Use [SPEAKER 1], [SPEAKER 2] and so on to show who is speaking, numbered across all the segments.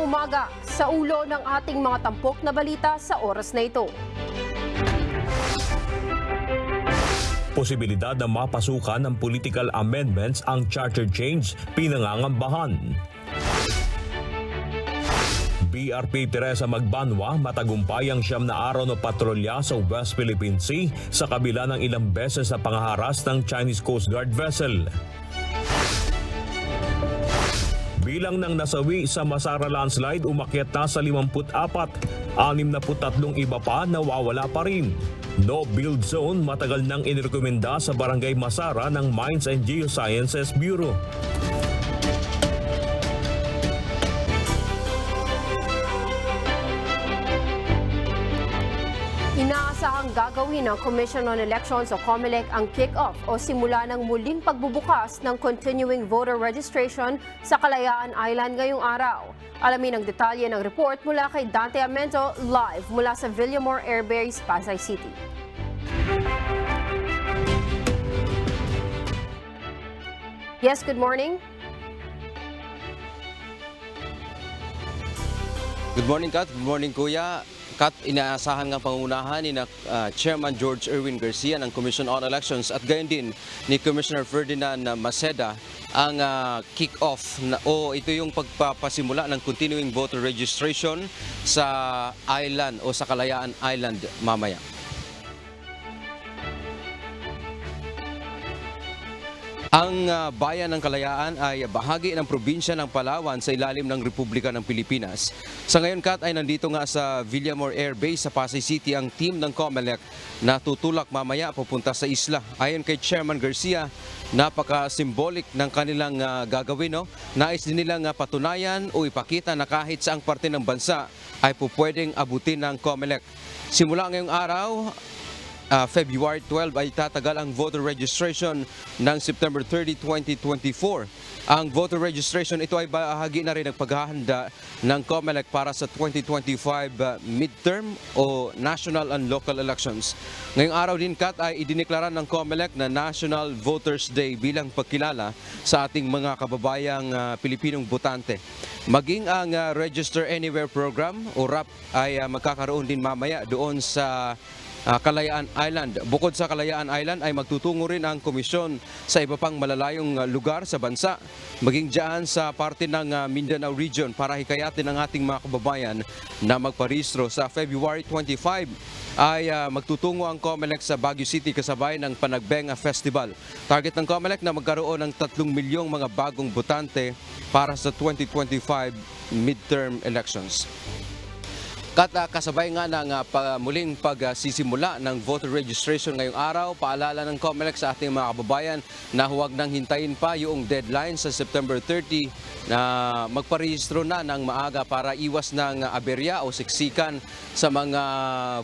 [SPEAKER 1] umaga sa ulo ng ating mga tampok na balita sa oras na ito.
[SPEAKER 2] Posibilidad na mapasukan ng political amendments ang charter change pinangangambahan. BRP Teresa Magbanwa matagumpay ang 9 na araw na patrolya sa West Philippine Sea sa kabila ng ilang beses na pangaharas ng Chinese Coast Guard vessel. Bilang ng nasawi sa Masara landslide umakyat na sa 54, 63 iba pa nawawala pa rin. No build zone matagal nang inirekomenda sa Barangay Masara ng Mines and Geosciences Bureau.
[SPEAKER 1] Inaasahang gagawin ng Commission on Elections o COMELEC ang kick-off o simula ng muling pagbubukas ng continuing voter registration sa Kalayaan Island ngayong araw. Alamin ang detalye ng report mula kay Dante Amento live mula sa Villamor Air Base, Pasay City. Yes, good morning.
[SPEAKER 3] Good morning, Kat. Good morning, Kuya. Kat, inaasahan ng pangunahan ni Chairman George Erwin Garcia ng Commission on Elections at gayon din ni Commissioner Ferdinand Maceda ang kick-off o ito yung pagpapasimula ng continuing voter registration sa island o sa Kalayaan Island mamaya. Ang bayan ng Kalayaan ay bahagi ng probinsya ng Palawan sa ilalim ng Republika ng Pilipinas. Sa ngayon, Kat, ay nandito nga sa Villamor Air Base sa Pasay City ang team ng COMELEC na tutulak mamaya pupunta sa isla. Ayon kay Chairman Garcia, napaka-symbolic ng kanilang gagawin. Nais din nilang patunayan o ipakita na kahit saang parte ng bansa ay pupwedeng abutin ng COMELEC. Simula ngayong araw, February 12 ay tatagal ang voter registration ng September 30, 2024. Ang voter registration ito ay bahagi na rin ng paghahanda ng COMELEC para sa 2025 midterm o national and local elections. Ngayong araw din, Kat, ay idineklara ng COMELEC na National Voters Day bilang pagkilala sa ating mga kababayang Pilipinong botante. Maging ang Register Anywhere program o RAP ay magkakaroon din mamaya doon sa Kalayaan Island. Bukod sa Kalayaan Island ay magtutungo rin ang komisyon sa iba pang malalayong lugar sa bansa, maging dyan sa parte ng Mindanao region para hikayatin ang ating mga kababayan na magparehistro. Sa February 25 ay magtutungo ang COMELEC sa Baguio City kasabay ng Panagbenga Festival. Target ng COMELEC na magkaroon ng 3 milyong mga bagong botante para sa 2025 midterm elections. Kasabay nga ng muling pagsisimula ng voter registration ngayong araw, paalala ng COMELEC sa ating mga kababayan na huwag nang hintayin pa yung deadline sa September 30 na magparehistro na ng maaga para iwas ng aberya o siksikan sa mga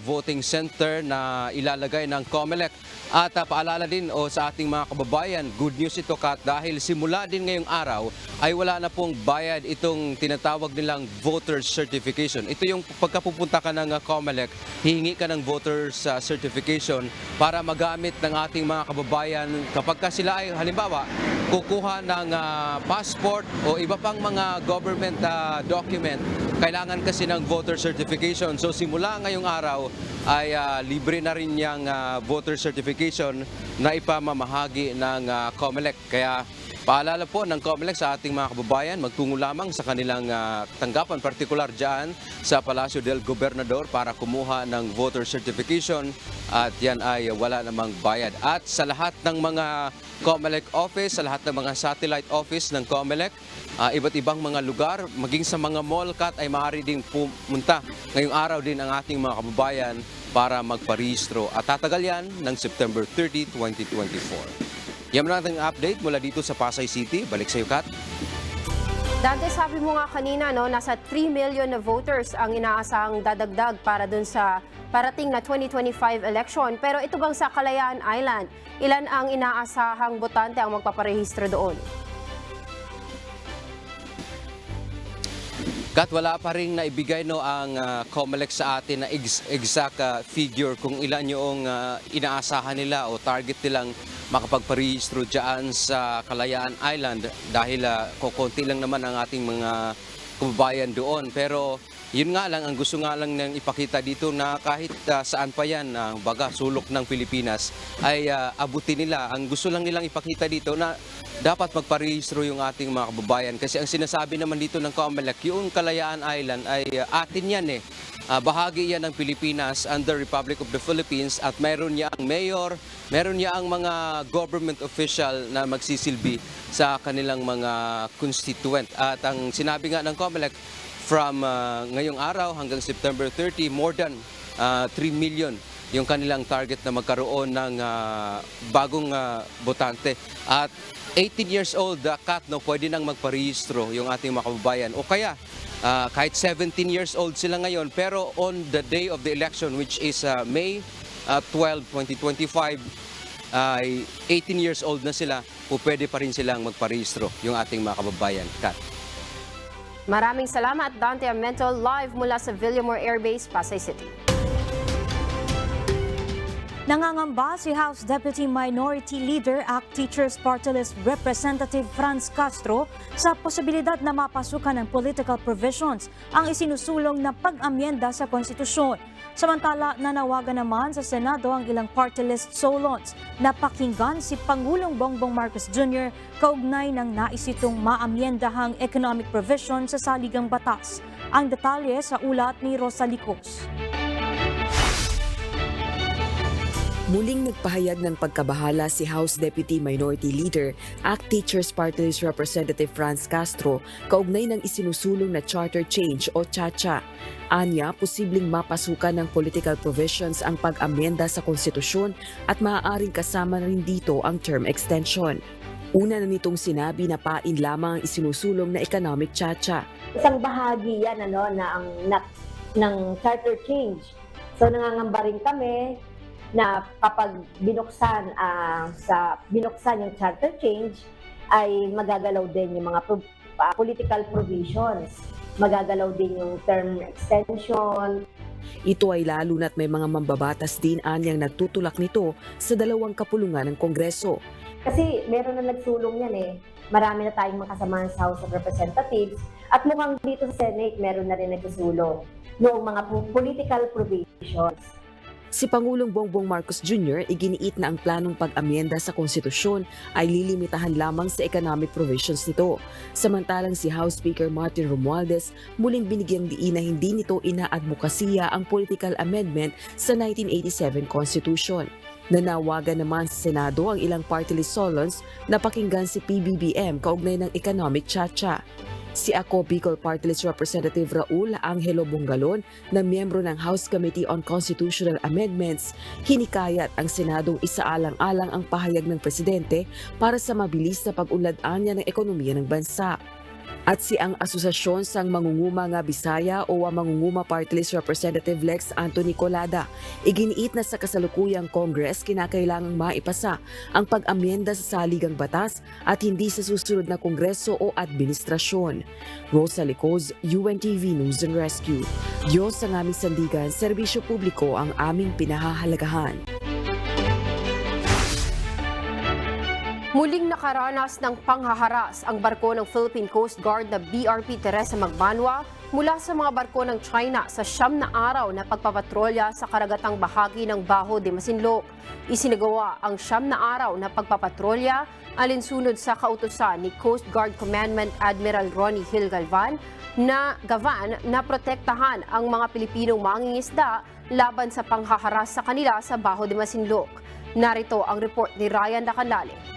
[SPEAKER 3] voting center na ilalagay ng COMELEC. At paalala din sa ating mga kababayan, good news ito, Kat, dahil simula din ngayong araw ay wala na pong bayad itong tinatawag nilang voter certification. Ito yung pagkapupunta ka ng COMELEC, hihingi ka ng voter certification para magamit ng ating mga kababayan kapag sila ay halimbawa kukuha ng passport o iba pang mga government document, kailangan kasi ng voter certification. So simula ngayong araw ay libre na rin yung voter certification na ipamamahagi ng COMELEC. Kaya paalala po ng COMELEC sa ating mga kababayan, magtungo lamang sa kanilang tanggapan, partikular dyan sa Palacio del Gobernador para kumuha ng voter certification at yan ay wala namang bayad. At sa lahat ng mga COMELEC office, sa lahat ng mga satellite office ng COMELEC, iba't ibang mga lugar, maging sa mga mall, Kat, ay maaari ding pumunta ngayong araw din ang ating mga kababayan para magparehistro. At tatagal yan ng September 30, 2024. Yan natin ang update mula dito sa Pasay City. Balik sa iyo, Kat.
[SPEAKER 1] Dante, sabi mo nga kanina, nasa 3 million na voters ang inaasahang dadagdag para dun sa parating na 2025 election. Pero ito bang sa Kalayaan Island, ilan ang inaasahang botante ang magpaparehistro doon?
[SPEAKER 3] Kat, wala pa rin naibigay ang COMELEC sa atin na exact figure kung ilan yung inaasahan nila o target nilang makapagparehistro dyan sa Kalayaan Island dahil kukunti lang naman ang ating mga kababayan doon. Pero yun nga lang, ang gusto nga lang nang ipakita dito na kahit saan pa yan, baga sulok ng Pilipinas, ay abutin nila. Ang gusto lang nilang ipakita dito na dapat magparehistro yung ating mga kababayan. Kasi ang sinasabi naman dito ng COMELEC, yung Kalayaan Island ay atin yan eh. Bahagi yan ng Pilipinas under Republic of the Philippines at meron niya ang mayor, meron niya ang mga government official na magsisilbi sa kanilang mga constituent. At ang sinabi nga ng COMELEC, from ngayong araw hanggang September 30, more than 3 million yung kanilang target na magkaroon ng bagong botante. At 18 years old, cut, no, pwede nang magparehistro yung ating mga kababayan. O kaya, kahit 17 years old sila ngayon, pero on the day of the election, which is May 12, 2025, 18 years old na sila, pwede pa rin silang magparehistro yung ating mga kababayan. Kat.
[SPEAKER 1] Maraming salamat, Dante Amento, live mula sa Villamor Air Base, Pasay City.
[SPEAKER 4] Nangangamba si House Deputy Minority Leader at Teachers Party List Representative Franz Castro sa posibilidad na mapasukan ng political provisions ang isinusulong na pag-amyenda sa konstitusyon. Samantala, nanawagan naman sa Senado ang ilang party list solons na pakinggan si Pangulong Bongbong Marcos Jr. kaugnay ng naisitong maamyendahang economic provision sa saligang batas. Ang detalye sa ulat ni Rosa Licos.
[SPEAKER 5] Muling nagpahayag ng pagkabahala si House Deputy Minority Leader at Teachers Party List Representative Franz Castro kaugnay ng isinusulong na Charter Change o CHA. Anya, posibleng mapasukan ng political provisions ang pag-amyenda sa konstitusyon at maaaring kasama rin dito ang term extension. Una na nitong sinabi na pain lamang ang isinusulong na economic CHA.
[SPEAKER 6] Isang bahagi yan ng Charter Change. So nangangamba rin kami na kapag binuksan yung charter change ay magagalaw din yung mga political provisions, magagalaw din yung term extension.
[SPEAKER 5] Ito ay lalo na't may mga mambabatas din anyang nagtutulak nito sa dalawang kapulungan ng Kongreso.
[SPEAKER 6] Kasi meron na nagsulong yan eh. Marami na tayong makasamahan sa House of Representatives at mukhang dito sa Senate meron na rin nagsusulong noong mga political provisions.
[SPEAKER 5] Si Pangulong Bongbong Marcos Jr. iginiit na ang planong pag-amyenda sa konstitusyon ay lilimitahan lamang sa economic provisions nito. Samantalang si House Speaker Martin Romualdez muling binigyang diin na hindi nito inaadvokasya ang political amendment sa 1987 Constitution. Nanawagan naman sa Senado ang ilang party list solons na pakinggan si PBBM kaugnay ng economic CHA. Si Ako Bicol Party List Representative Raul Angelo Bongalon na miyembro ng House Committee on Constitutional Amendments, hinikayat ang Senadong isaalang-alang ang pahayag ng Presidente para sa mabilis na pag-unlad-anya ng ekonomiya ng bansa. At si ang Asosasyon sang Mangunguma nga Bisaya o Mangunguma Party List Representative Lex Anthony Colada, iginiit na sa kasalukuyang Congress kinakailangang maipasa ang pag-amyenda sa saligang batas at hindi sa susunod na Kongreso o administrasyon. Rosa Licos, UNTV News and Rescue. Diyos ang aming sandigan, serbisyo publiko ang aming pinahahalagahan.
[SPEAKER 1] Muling nakaranas ng panghaharas ang barko ng Philippine Coast Guard na BRP Teresa Magbanwa mula sa mga barko ng China sa 9 na araw na pagpapatrolya sa karagatang bahagi ng Baho de Masinloc. Isinagawa ang 9 na araw na pagpapatrolya alinsunod sa kautusan ni Coast Guard Commandant Admiral Ronnie Hill Gavan na protektahan ang mga Pilipinong mangingisda laban sa panghaharas sa kanila sa Baho de Masinloc. Narito ang report ni Ryan Dacanlale.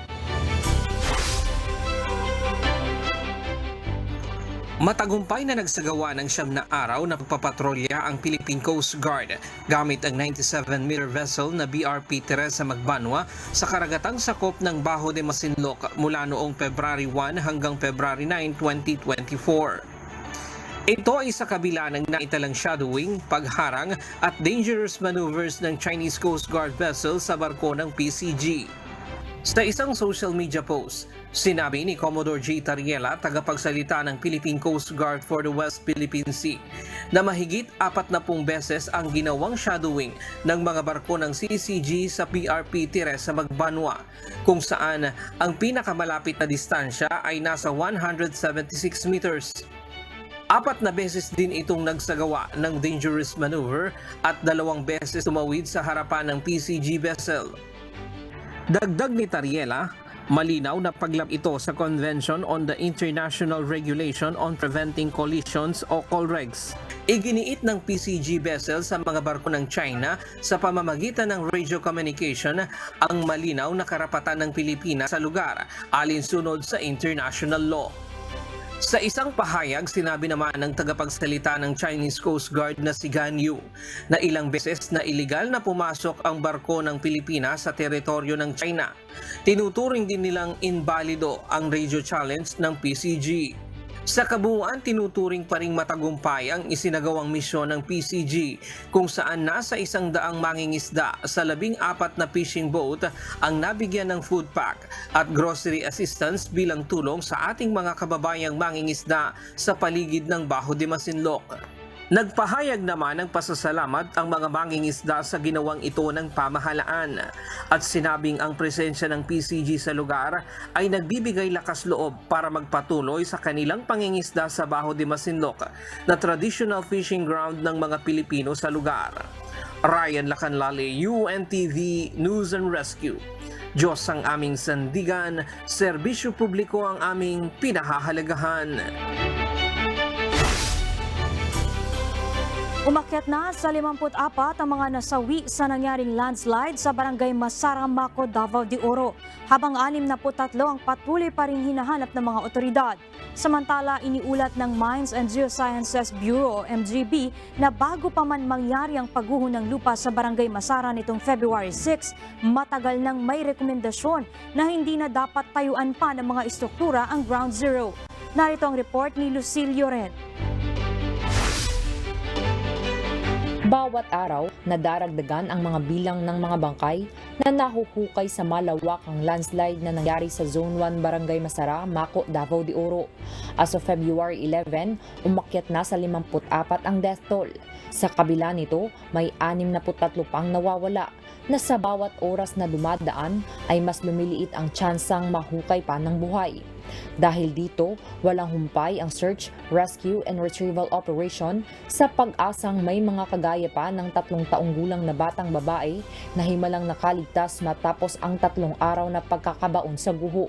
[SPEAKER 7] Matagumpay na nagsagawa ng 9 na araw na pagpapatrolya ang Philippine Coast Guard gamit ang 97-meter vessel na BRP Teresa Magbanwa sa karagatang sakop ng Baho de Masinloc mula noong February 1 hanggang February 9, 2024. Ito ay sa kabila ng naitalang shadowing, pagharang at dangerous maneuvers ng Chinese Coast Guard vessel sa barko ng PCG. Sa isang social media post, sinabi ni Commodore J. Tariela, tagapagsalita ng Philippine Coast Guard for the West Philippine Sea, na mahigit 40 beses ang ginawang shadowing ng mga barko ng CCG sa BRP Teresa Magbanwa, kung saan ang pinakamalapit na distansya ay nasa 176 meters. 4 na beses din itong nagsagawa ng dangerous maneuver at 2 beses tumawid sa harapan ng PCG vessel. Dagdag ni Tariela, malinaw na paglab ito sa Convention on the International Regulation on Preventing Collisions o COLREGS. Iginiit ng PCG vessel sa mga barko ng China sa pamamagitan ng radio communication ang malinaw na karapatan ng Pilipinas sa lugar alinsunod sa international law. Sa isang pahayag, sinabi naman ng tagapagsalita ng Chinese Coast Guard na si Gan Yu na ilang beses na iligal na pumasok ang barko ng Pilipinas sa teritoryo ng China. Tinuturing din nilang invalido ang radio challenge ng PCG. Sa kabuuan, tinuturing pa ring matagumpay ang isinagawang misyon ng PCG kung saan nasa 100 mangingisda sa 14 na fishing boat ang nabigyan ng food pack at grocery assistance bilang tulong sa ating mga kababayang mangingisda sa paligid ng Bajo de Masinloc. Nagpahayag naman ng pasasalamat ang mga mangingisda sa ginawang ito ng pamahalaan at sinabing ang presensya ng PCG sa lugar ay nagbibigay lakas loob para magpatuloy sa kanilang pangingisda sa Bajo de Masinloc na traditional fishing ground ng mga Pilipino sa lugar. Ryan Lacanlale, UNTV News and Rescue. Diyos ang aming sandigan, serbisyo publiko ang aming pinahahalagahan.
[SPEAKER 4] Umakyat na sa 54 ang mga nasawi sa nangyaring landslide sa barangay Masara, Maco, Davao de Oro, habang 63 ang patuloy pa ring hinahanap ng mga otoridad. Samantala, iniulat ng Mines and Geosciences Bureau o MGB na bago pa man mangyari ang pagguho ng lupa sa barangay Masara nitong February 6, matagal nang may rekomendasyon na hindi na dapat tayuan pa ng mga istruktura ang Ground Zero. Narito ang report ni Lucilio Ren.
[SPEAKER 8] Bawat araw, nadaragdagan ang mga bilang ng mga bangkay na nahuhukay sa malawakang landslide na nangyari sa Zone 1 Barangay Masara, Maco, Davao de Oro. As of February 11, umakyat na sa 54 ang death toll. Sa kabila nito, may 63 pang nawawala na sa bawat oras na dumadaan ay mas lumiliit ang tsansang mahukay pa ng buhay. Dahil dito, walang humpay ang search, rescue and retrieval operation sa pag-asang may mga kagaya pa ng 3 taong gulang na batang babae na himalang nakaligtas matapos ang 3 araw na pagkakabaon sa guho.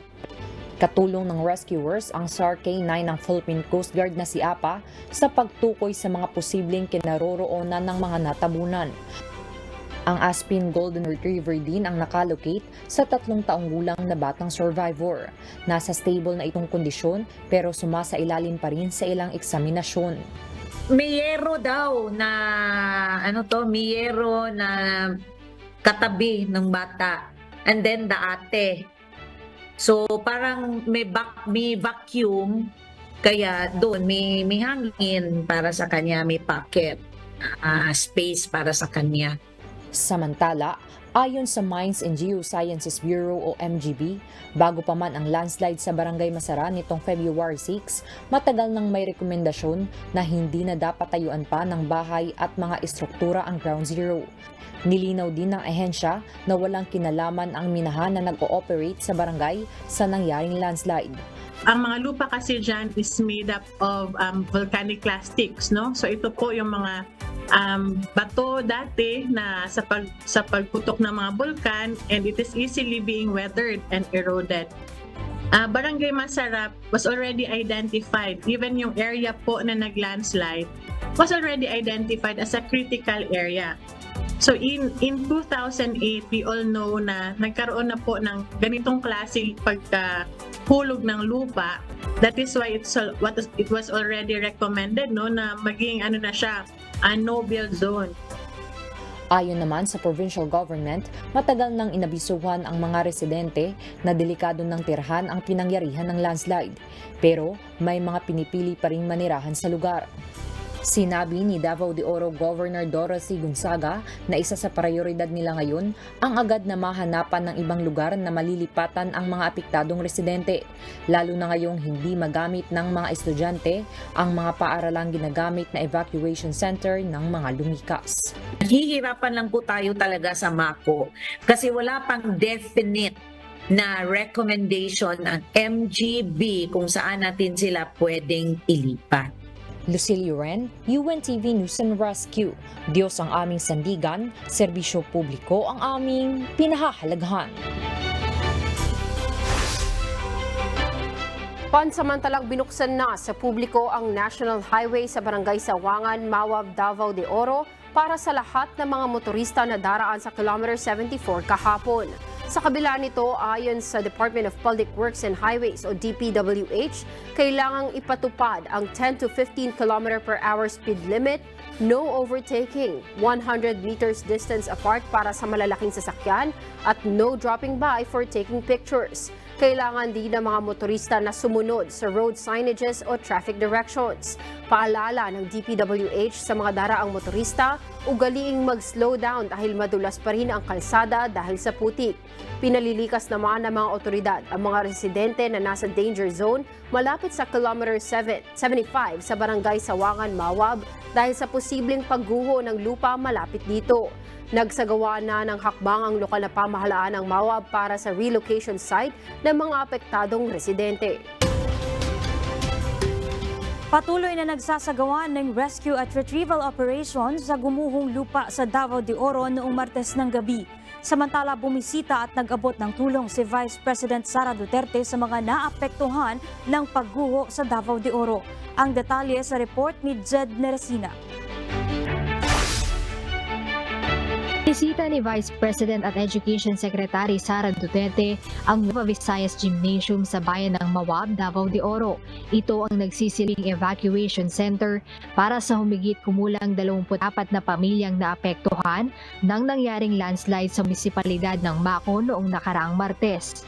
[SPEAKER 8] Katulong ng rescuers ang SAR K-9 ng Philippine Coast Guard na si APA sa pagtukoy sa mga posibleng kinaroroonan ng mga natabunan. Ang Aspin Golden Retriever din ang nakalocate sa 3 taong gulang na batang survivor. Nasa stable na itong kondisyon pero sumasailalim pa rin sa ilang eksaminasyon.
[SPEAKER 9] Miyero daw na miyero na katabi ng bata and then the ate. So parang may vacuum kaya doon may hangin para sa kanya, may pocket space para sa kanya.
[SPEAKER 8] Samantala, ayon sa Mines and Geosciences Bureau o MGB, bago pa man ang landslide sa Barangay Masara nitong February 6, matagal nang may rekomendasyon na hindi na dapat tayuan pa ng bahay at mga istruktura ang Ground Zero. Nilinaw din ng ahensya na walang kinalaman ang minahan na nag-ooperate sa barangay sa nangyaring landslide.
[SPEAKER 10] Ang mga lupa kasi dyan is made up of volcanic plastics, no? So ito po yung mga bato dati na sa pagputok ng mga bulkan, and it is easily being weathered and eroded. Barangay Masara was already identified, even yung area po na nag-landslide was already identified as a critical area. So in 2008, we all know na nagkaroon na po ng ganitong klase pagkahulog ng lupa. That is why it was already recommended, no, na maging na siya, a no-build zone.
[SPEAKER 8] Ayon naman sa provincial government, matagal nang inabisuhan ang mga residente na delikado ng tirhan ang pinangyarihan ng landslide. Pero may mga pinipili pa ring manirahan sa lugar. Sinabi ni Davao de Oro Governor Dorothy Gonzaga na isa sa prioridad nila ngayon ang agad na mahanapan ng ibang lugar na malilipatan ang mga apektadong residente, lalo na ngayong hindi magamit ng mga estudyante ang mga paaralang ginagamit na evacuation center ng mga lumikas.
[SPEAKER 9] Hihirapan lang po tayo talaga sa Maco kasi wala pang definite na recommendation ng MGB kung saan natin sila pwedeng ilipat.
[SPEAKER 8] Lucille Uren, UNTV News and Rescue. Diyos ang aming sandigan, serbisyo publiko ang aming pinahahalagahan.
[SPEAKER 1] Pansamantalang binuksan na sa publiko ang National Highway sa Barangay Sawangan, Mawab, Davao de Oro para sa lahat ng mga motorista na daraan sa Kilometer 74 kahapon. Sa kabila nito, ayon sa Department of Public Works and Highways o DPWH, kailangang ipatupad ang 10 to 15 km per hour speed limit, no overtaking, 100 meters distance apart para sa malalaking sasakyan, at no dropping by for taking pictures. Kailangan din ng mga motorista na sumunod sa road signages o traffic directions. Paalala ng DPWH sa mga daraang motorista, ugaliing mag-slow down dahil madulas pa rin ang kalsada dahil sa putik. Pinalilikas naman ng mga otoridad ang mga residente na nasa danger zone malapit sa Kilometer 75 sa Barangay Sawangan, Mawab dahil sa posibleng pagguho ng lupa malapit dito. Nagsagawa na ng hakbang ang lokal na pamahalaan ng Mawab para sa relocation site ng mga apektadong residente.
[SPEAKER 4] Patuloy na nagsasagawa ng rescue at retrieval operations sa gumuhong lupa sa Davao de Oro noong Martes ng gabi. Samantala, bumisita at nag-abot ng tulong si Vice President Sara Duterte sa mga naapektuhan ng pagguho sa Davao de Oro. Ang detalye sa report ni Jed Neresina.
[SPEAKER 11] Bisita ni Vice President at Education Secretary Sara Duterte ang Nueva Visayas Gymnasium sa bayan ng Mawab, Davao de Oro. Ito ang nagsisilbing evacuation center para sa humigit kumulang 24 na pamilyang naapektuhan ng nangyaring landslide sa munisipalidad ng Maco noong nakaraang Martes.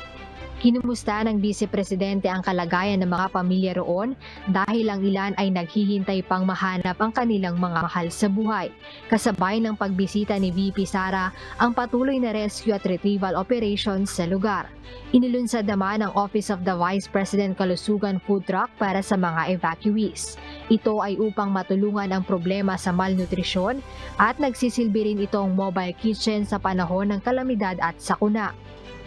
[SPEAKER 11] Kinumusta ng Vice Presidente ang kalagayan ng mga pamilya roon dahil ang ilan ay naghihintay pang mahanap ang kanilang mga mahal sa buhay. Kasabay ng pagbisita ni VP Sara ang patuloy na rescue at retrieval operations sa lugar. Inilunsad naman ang Office of the Vice President Kalusugan Food Truck para sa mga evacuees. Ito ay upang matulungan ang problema sa malnutrisyon at nagsisilbi rin itong mobile kitchen sa panahon ng kalamidad at sakuna.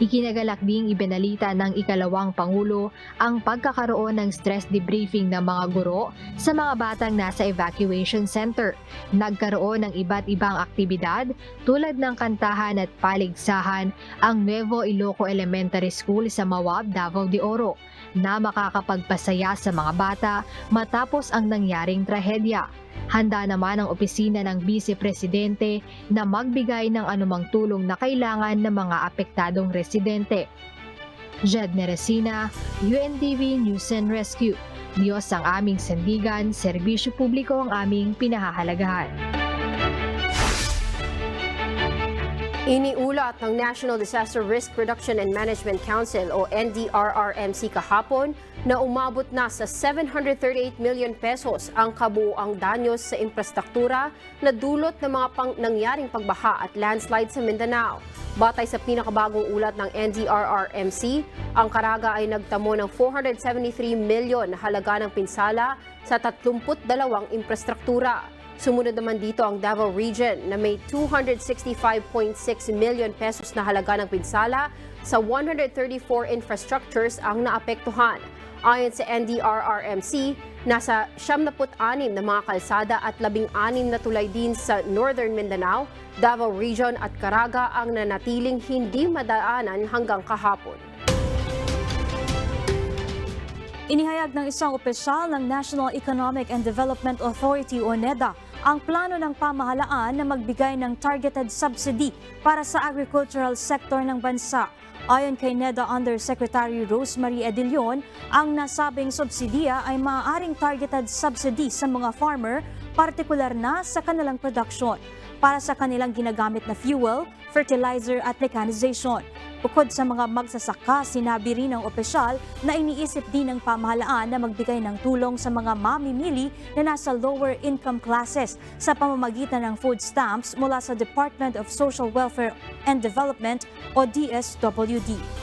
[SPEAKER 11] Ikinagalak ding ibinalita ng ikalawang Pangulo ang pagkakaroon ng stress debriefing ng mga guro sa mga batang nasa evacuation center. Nagkaroon ng iba't ibang aktibidad tulad ng kantahan at paligsahan ang Nuevo Iloco Elementary School sa Mawab, Davao de Oro na makakapagpasaya sa mga bata matapos ang nangyaring trahedya. Handa naman ang opisina ng Vice Presidente na magbigay ng anumang tulong na kailangan ng mga apektadong residente. Jed Neresina, UNTV News and Rescue. Diyos ang aming sandigan, serbisyo publiko ang aming pinahahalagahan.
[SPEAKER 1] Iniulat ng National Disaster Risk Reduction and Management Council o NDRRMC kahapon na umabot na sa 738 million pesos ang kabuuang danyos sa infrastruktura na dulot ng mga nangyaring pagbaha at landslide sa Mindanao. Batay sa pinakabagong ulat ng NDRRMC, ang Caraga ay nagtamo ng 473 milyon na halaga ng pinsala sa 32 infrastruktura. Sumunod naman dito ang Davao Region na may 265.6 million pesos na halaga ng pinsala sa 134 infrastructures ang naapektuhan. Ayon sa NDRRMC, nasa 76 na mga kalsada at 16 na tulay din sa Northern Mindanao, Davao Region at Caraga ang nanatiling hindi madaanan hanggang kahapon.
[SPEAKER 4] Inihayag ng isang opisyal ng National Economic and Development Authority o NEDA ang plano ng pamahalaan na magbigay ng targeted subsidy para sa agricultural sector ng bansa. Ayon kay NEDA Undersecretary Rosemary Edilion, ang nasabing subsidiya ay maaaring targeted subsidy sa mga farmer, partikular na sa kanilang production, para sa kanilang ginagamit na fuel, fertilizer at mechanization. Bukod sa mga magsasaka, sinabi rin ng opisyal na iniisip din ng pamahalaan na magbigay ng tulong sa mga mamimili na nasa lower income classes sa pamamagitan ng food stamps mula sa Department of Social Welfare and Development o DSWD.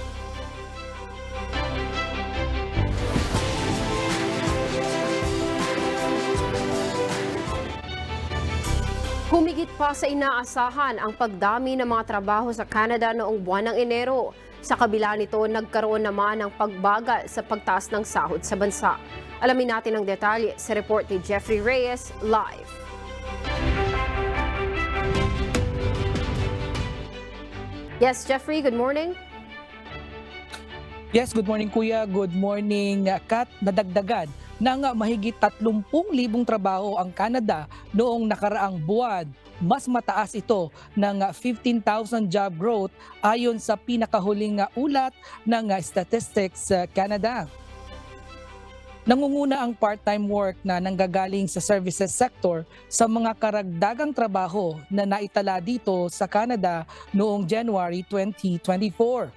[SPEAKER 4] Humigit pa sa inaasahan ang pagdami ng mga trabaho sa Canada noong buwan ng Enero.
[SPEAKER 1] Sa kabila nito, nagkaroon naman ng pagbagal sa pagtaas ng sahod sa bansa. Alamin natin ang detalye sa report ni Jeffrey Reyes live. Yes, Jeffrey, good morning.
[SPEAKER 12] Yes, good morning Kuya, good morning Kat. Nadagdagan ng mahigit 30,000 trabaho ang Canada noong nakaraang buwan. Mas mataas ito ng 15,000 job growth ayon sa pinakahuling ulat ng Statistics Canada. Nangunguna ang part-time work na nanggagaling sa services sector sa mga karagdagang trabaho na naitala dito sa Canada noong January 2024.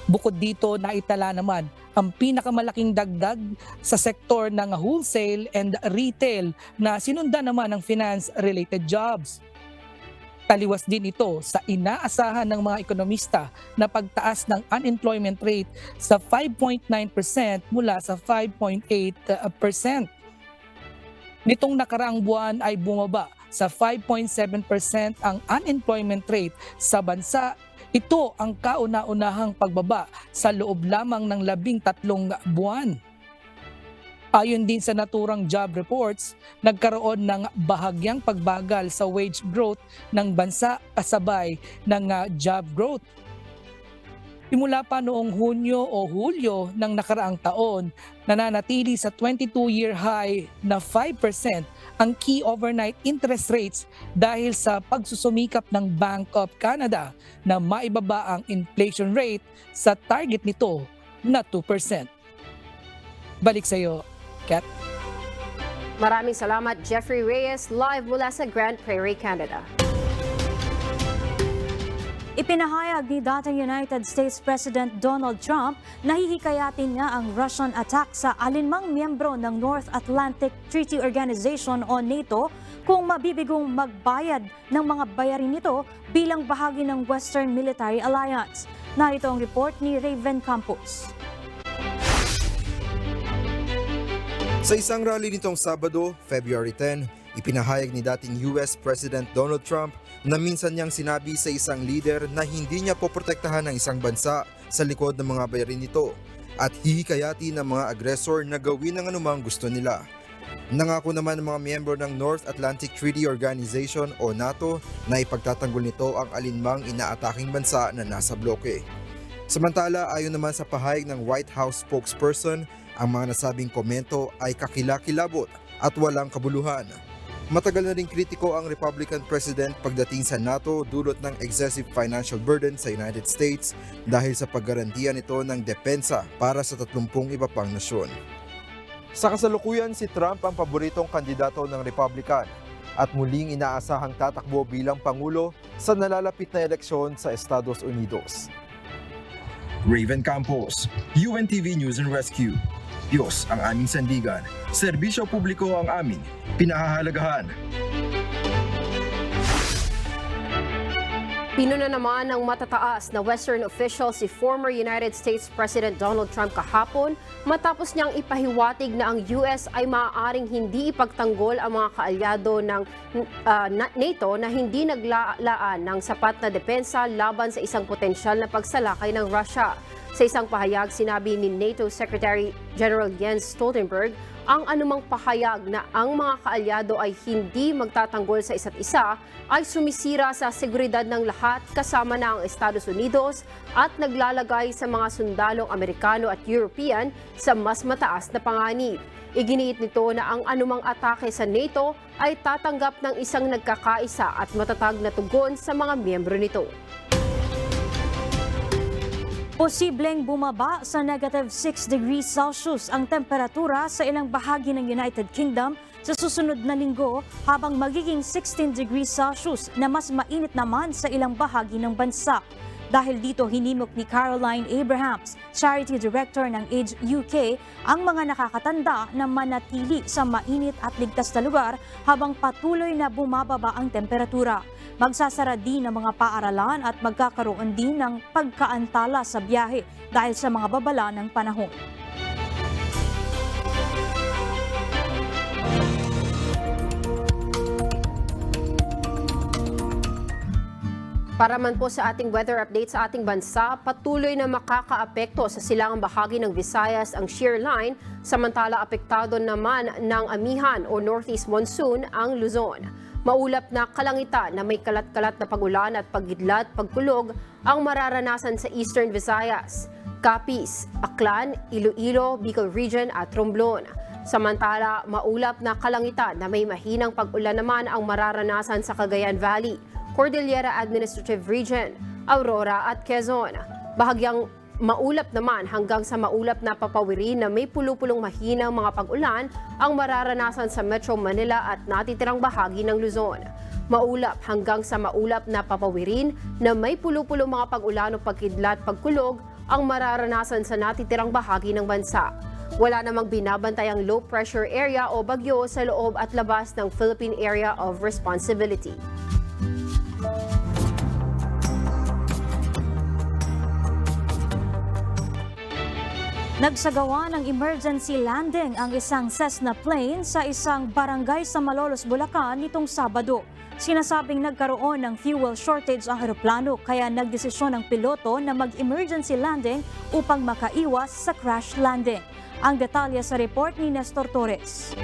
[SPEAKER 12] Bukod dito, naitala naman ang pinakamalaking dagdag sa sektor ng wholesale and retail na sinundan naman ng finance-related jobs. Taliwas din ito sa inaasahan ng mga ekonomista na pagtaas ng unemployment rate sa 5.9% mula sa 5.8%. Nitong nakaraang buwan ay bumaba sa 5.7% ang unemployment rate sa bansa. Ito ang kauna-unahang pagbaba sa loob lamang ng 13 buwan. Ayon din sa naturang job reports, nagkaroon ng bahagyang pagbagal sa wage growth ng bansa kasabay ng job growth. Simula pa noong Hunyo o Hulyo ng nakaraang taon, nananatili sa 22-year high na 5% ang key overnight interest rates dahil sa pagsusumikap ng Bank of Canada na maibaba ang inflation rate sa target nito na 2%. Balik sa iyo, Kat.
[SPEAKER 1] Maraming salamat, Jeffrey Reyes, live mula sa Grand Prairie, Canada.
[SPEAKER 4] Ipinahayag ni dating United States President Donald Trump na hihikayatin niya ang Russian attack sa alinmang miyembro ng North Atlantic Treaty Organization o NATO kung mabibigong magbayad ng mga bayarin nito bilang bahagi ng Western Military Alliance. Narito ang report ni Raven Campos.
[SPEAKER 13] Sa isang rally nitong Sabado, February 10, ipinahayag ni dating US President Donald Trump na minsan niyang sinabi sa isang leader na hindi niya poprotektahan ng isang bansa sa likod ng mga bayarin nito at hihikayati ng mga agresor na gawin ang anumang gusto nila. Nangako naman ng mga miyembro ng North Atlantic Treaty Organization o NATO na ipagtatanggol nito ang alinmang inaataking bansa na nasa bloke. Samantala, ayon naman sa pahayag ng White House spokesperson, ang mga nasabing komento ay kakilakilabot at walang kabuluhan. Matagal na ring kritiko ang Republican President pagdating sa NATO dulot ng excessive financial burden sa United States dahil sa paggarantiya nito ng depensa para sa 30 iba pang nasyon. Sa kasalukuyan, si Trump ang paboritong kandidato ng Republican at muling inaasahang tatakbo bilang Pangulo sa nalalapit na eleksyon sa Estados Unidos. Raven Campos, UNTV News and Rescue. Diyos ang aming sandigan, serbisyo publiko ang aming pinahahalagahan.
[SPEAKER 1] Pinuna naman ng matataas na Western official si former United States President Donald Trump kahapon matapos niyang ipahiwatig na ang US ay maaaring hindi ipagtanggol ang mga kaalyado ng NATO na hindi naglalaan ng sapat na depensa laban sa isang potensyal na pagsalakay ng Russia. Sa isang pahayag, sinabi ni NATO Secretary General Jens Stoltenberg ang anumang pahayag na ang mga kaalyado ay hindi magtatanggol sa isa't isa ay sumisira sa seguridad ng lahat kasama na ang Estados Unidos at naglalagay sa mga sundalong Amerikano at European sa mas mataas na panganib. Iginiit nito na ang anumang atake sa NATO ay tatanggap ng isang nagkakaisa at matatag na tugon sa mga miyembro nito.
[SPEAKER 4] Posibleng bumaba sa -6 degrees Celsius ang temperatura sa ilang bahagi ng United Kingdom sa susunod na linggo habang magiging 16 degrees Celsius na mas mainit naman sa ilang bahagi ng bansa. Dahil dito hinimok ni Caroline Abrahams, Charity Director ng Age UK, ang mga nakakatanda na manatili sa mainit at ligtas na lugar habang patuloy na bumababa ang temperatura. Magsasara din ng mga paaralan at magkakaroon din ng pagkaantala sa biyahe dahil sa mga babala ng panahon.
[SPEAKER 1] Para man po sa ating weather update sa ating bansa, patuloy na makakaapekto sa silangang bahagi ng Visayas ang shear line, samantala apektado naman ng amihan o northeast monsoon ang Luzon. Maulap na kalangitan na may kalat-kalat na pagulan at pagidlat, pagkulog ang mararanasan sa eastern Visayas, Capiz, Aklan, Iloilo, Bicol Region at Romblon. Samantala, maulap na kalangitan na may mahinang pag-ulan naman ang mararanasan sa Cagayan Valley, Cordillera Administrative Region, Aurora at Quezon. Bahagyang maulap naman hanggang sa maulap na papawirin na may pulupulong mahinang mga pag-ulan ang mararanasan sa Metro Manila at natitirang bahagi ng Luzon. Maulap hanggang sa maulap na papawirin na may pulupulong mga pag-ulan o pagkidlat, pagkulog ang mararanasan sa natitirang bahagi ng bansa. Wala namang binabantayang low pressure area o bagyo sa loob at labas ng Philippine Area of Responsibility.
[SPEAKER 4] Nagsagawa ng emergency landing ang isang Cessna plane sa isang barangay sa Malolos, Bulacan nitong Sabado. Sinasabing nagkaroon ng fuel shortage ang eroplano kaya nagdesisyon ang piloto na mag-emergency landing upang makaiwas sa crash landing. Ang detalye sa report ni Nestor Torres.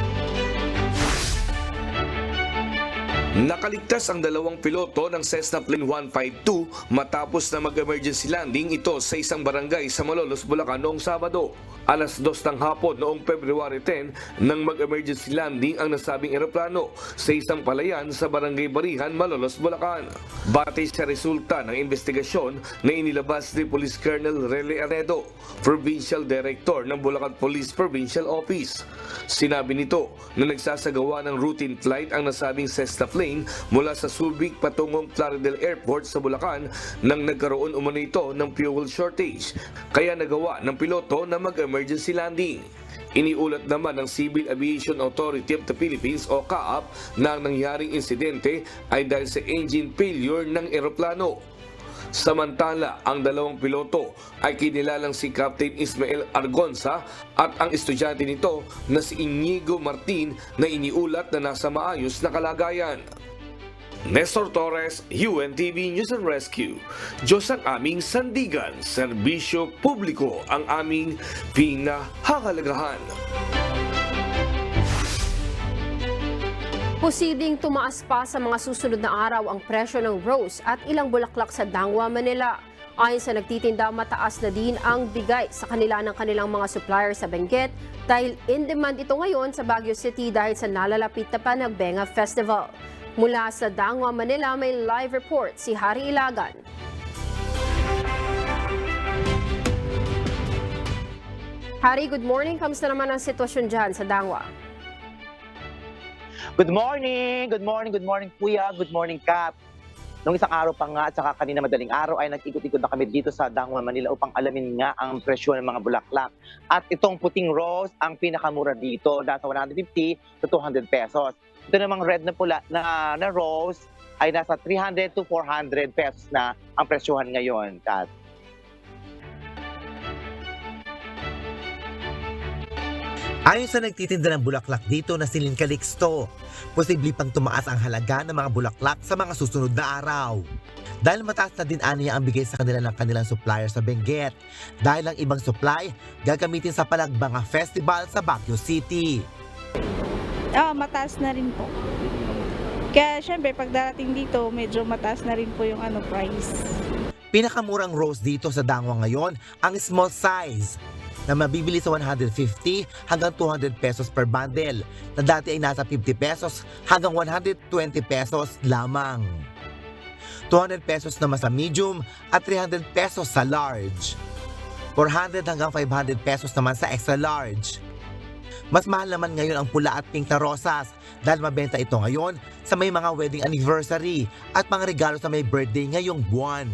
[SPEAKER 14] Nakaligtas ang dalawang piloto ng Cessna Plane 152 matapos na mag-emergency landing ito sa isang barangay sa Malolos, Bulacan noong Sabado. Alas 2 ng hapon noong February 10 nang mag-emergency landing ang nasabing eroplano sa isang palayan sa Barangay Barihan, Malolos, Bulacan. Batay sa resulta ng investigasyon na inilabas ni Police Colonel Rele Aredo, Provincial Director ng Bulacan Police Provincial Office. Sinabi nito na nagsasagawa ng routine flight ang nasabing Cessna plane mula sa Subic patungong Plaridel Airport sa Bulacan nang nagkaroon umano ito ng fuel shortage. Kaya nagawa ng piloto na mag-emergency landing. Iniulat naman ng Civil Aviation Authority of the Philippines o CAAP na ang nangyaring insidente ay dahil sa engine failure ng eroplano. Samantala, ang dalawang piloto ay kinilalang si Captain Ismael Argonza at ang estudyante nito na si Inigo Martin na iniulat na nasa maayos na kalagayan. Nestor Torres, UNTV News and Rescue. Diyos ang aming sandigan, serbisyo publiko ang aming pinahahalagahan.
[SPEAKER 1] Posibleng tumaas pa sa mga susunod na araw ang presyo ng rose at ilang bulaklak sa Dangwa, Manila. Ayon sa nagtitinda, mataas na din ang bigay sa kanila ng kanilang mga supplier sa Benguet dahil in demand ito ngayon sa Baguio City dahil sa nalalapit na Panagbenga Festival. Mula sa Dangwa, Manila, may live report si Hari Ilagan. Hari, good morning. Kamusta naman ang sitwasyon dyan sa Dangwa?
[SPEAKER 15] Good morning, Kuya, good morning, Kap. Nung isang araw pa nga at saka kanina madaling araw ay nag-ikot-ikot na kami dito sa Dangwa, Manila upang alamin nga ang presyo ng mga bulaklak. At itong puting rose ang pinakamura dito, nasa 150 to 200 pesos. Ito namang red na pula na rose ay nasa 300 to 400 pesos na ang presyohan ngayon, Kat.
[SPEAKER 16] Ayon sa nagtitinda ng bulaklak dito na si Lynn Calixto, posible pang tumaas ang halaga ng mga bulaklak sa mga susunod na araw. Dahil mataas na din aniya ang bigay sa kanila ng kanilang supplier sa Benguet. Dahil ang ibang supply gagamitin sa Palagbanga Festival sa Baguio City.
[SPEAKER 17] Mataas na rin po. Kaya syempre pag darating dito, medyo mataas na rin po yung price.
[SPEAKER 16] Pinakamurang rose dito sa Dangwa ngayon ang small size na mabibili sa 150 hanggang 200 pesos per bundle na dati ay nasa 50 pesos hanggang 120 pesos lamang. 200 pesos naman sa medium at 300 pesos sa large. 400 hanggang 500 pesos naman sa extra large. Mas mahal naman ngayon ang pula at pink na rosas dahil mabenta ito ngayon sa may mga wedding anniversary at mga regalo sa may birthday ngayong buwan.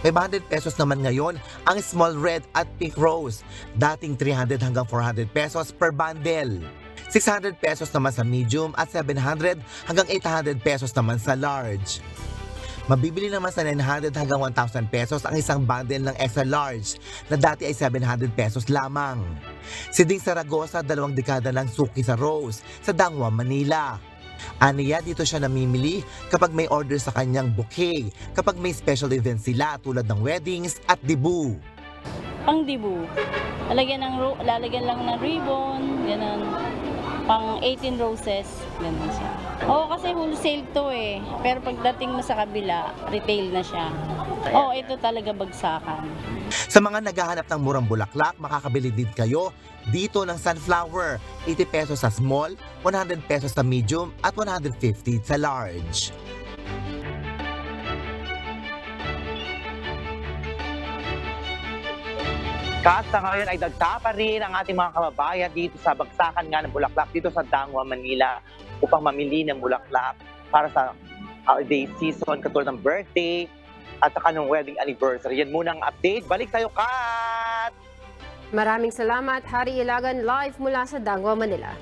[SPEAKER 16] 500 pesos naman ngayon ang small red at pink rose, dating 300 hanggang 400 pesos per bundle. 600 pesos naman sa medium at 700 hanggang 800 pesos naman sa large. Mabibili naman sa 900 hanggang 1,000 pesos ang isang bundle ng extra large na dati ay 700 pesos lamang. Si Ding Saragosa, 2 dekada ng suki sa rose sa Dangwa, Manila. Aniya, dito siya namimili kapag may order sa kanyang bouquet, kapag may special events sila tulad ng weddings at debut.
[SPEAKER 17] Pang dibu. Lalagyan lang ng ribbon, ganun. Pang 18 roses, ganun siya. Oo, kasi wholesale to eh. Pero pagdating mo sa kabila, retail na siya. Oo, ito talaga bagsakan.
[SPEAKER 16] Sa mga naghahanap ng murang bulaklak, makakabili din kayo dito ng sunflower. 80 pesos sa small, 100 pesos sa medium at 150 sa large.
[SPEAKER 15] Sa ngayon ay dagsa pa rin ang ating mga kababayan dito sa bagsakan nga ng bulaklak dito sa Dangwa, Manila upang mamili ng bulaklak para sa holiday season katulad ng birthday at saka ng wedding anniversary. Yan muna ang update. Balik tayo, Kat!
[SPEAKER 1] Maraming salamat, Hari Ilagan, live mula sa Dangwa, Manila.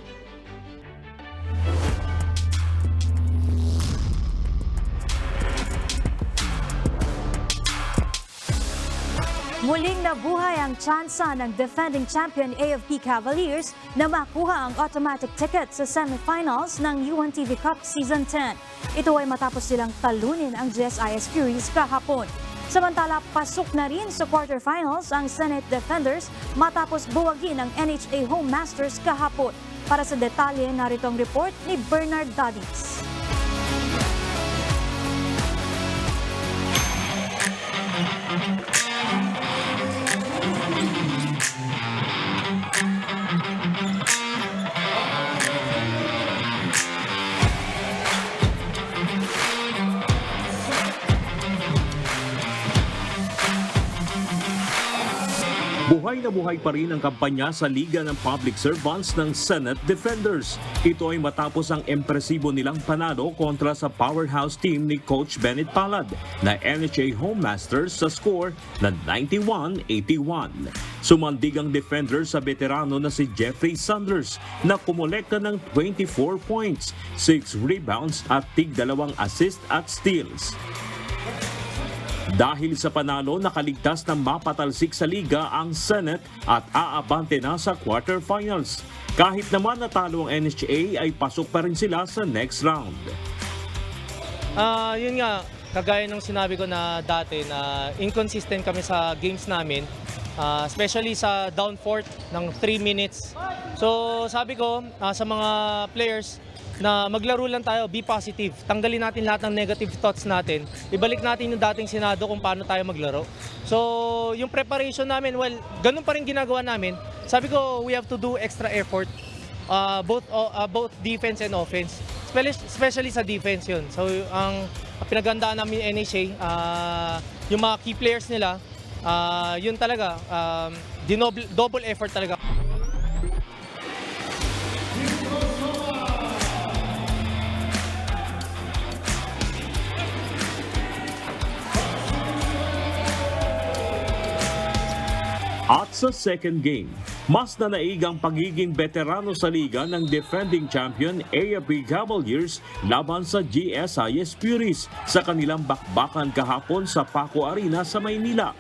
[SPEAKER 4] Muling nabuhay ang tsansa ng defending champion AFP Cavaliers na makuha ang automatic ticket sa semifinals ng UNTV Cup Season 10. Ito ay matapos silang talunin ang GSIS Furies kahapon. Samantala, pasok na rin sa quarterfinals ang Senate Defenders matapos buwagin ang NHA Home Masters kahapon. Para sa detalye, narito ang report ni Bernard Dadis.
[SPEAKER 2] Buhay na buhay pa rin ang kampanya sa Liga ng Public Servants ng Senate Defenders. Ito ay matapos ang impresibo nilang panalo kontra sa powerhouse team ni Coach Bennett Palad na NHA Home Masters sa score na 91-81. Sumandig ang defenders sa veterano na si Jeffrey Sanders na kumolekta ng 24 points, 6 rebounds at tig-2 assist at steals. Dahil sa panalo, nakaligtas ng mapatalsik sa liga ang Senate at aabante na sa quarterfinals. Kahit naman natalo ang NHA ay pasok pa rin sila sa next round.
[SPEAKER 18] Yun nga, kagaya ng sinabi ko na dati na inconsistent kami sa games namin, especially sa down fourth ng 3 minutes. So sabi ko sa mga players, na maglaro lang tayo, be positive. Tanggalin natin lahat ng negative thoughts natin. Ibalik natin yung dating senado kung paano tayo maglaro. So, yung preparation namin, well, ganun pa rin ginagawa namin. Sabi ko, we have to do extra effort. Both defense and offense. Especially sa defense yun. So, ang pinagandaan namin yung NHA, yung mga key players nila, yun talaga, double effort talaga.
[SPEAKER 2] At sa second game, mas nanaig ang pagiging veterano sa liga ng defending champion AFP Cavaliers laban sa GSIS Furies sa kanilang bakbakan kahapon sa Paco Arena sa Maynila.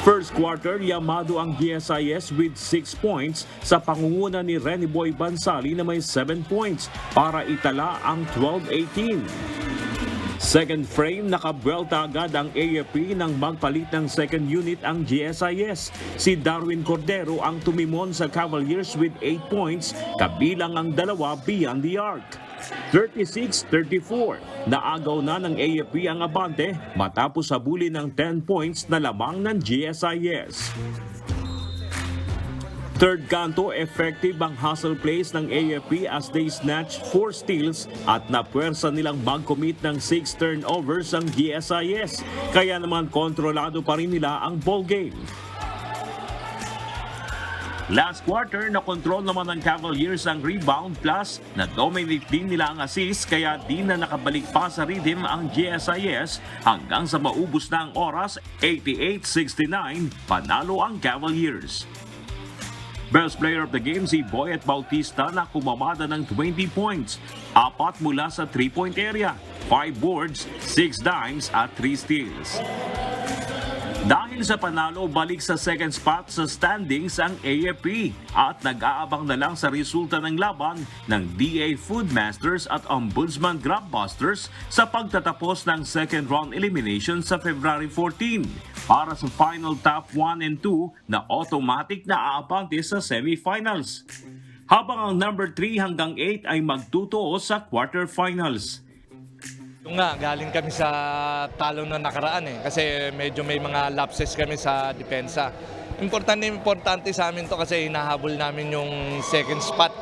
[SPEAKER 2] First quarter, yamado ang GSIS with 6 points sa pangunguna ni Renny Boy Bansali na may 7 points para itala ang 12-18. Second frame, nakabuelta agad ang AFP nang magpalit ng second unit ang GSIS. Si Darwin Cordero ang tumimon sa Cavaliers with 8 points, kabilang ang 2 beyond the arc. 36-34, naagaw na ng AFP ang abante matapos habulin ng 10 points na lamang ng GSIS. Third kanto, effective ang hustle plays ng AFP as they snatched 4 steals at napuwersa nilang mag-commit ng 6 turnovers ang GSIS. Kaya naman kontrolado pa rin nila ang ball game. Last quarter, na-control naman ng Cavaliers ang rebound plus na-dominate din nila ang assist kaya di na nakabalik pa sa rhythm ang GSIS hanggang sa maubos na ang oras, 88-69, panalo ang Cavaliers. Best player of the game si Boyet Bautista na kumamada ng 20 points, 4 mula sa 3-point area, 5 boards, 6 dimes at 3 steals. Dahil sa panalo, balik sa second spot sa standings ang AFP at nag-aabang na lang sa resulta ng laban ng DA Foodmasters at Ombudsman Grabbusters sa pagtatapos ng second round elimination sa February 14 para sa final top 1 and 2 na automatic na aabante sa semifinals. Habang ang number 3 hanggang 8 ay magtutuo sa quarterfinals.
[SPEAKER 19] Yung nga, galing kami sa talo na nakaraan kasi medyo may mga lapses kami sa depensa. Importante sa amin to kasi hinahabol namin yung second spot.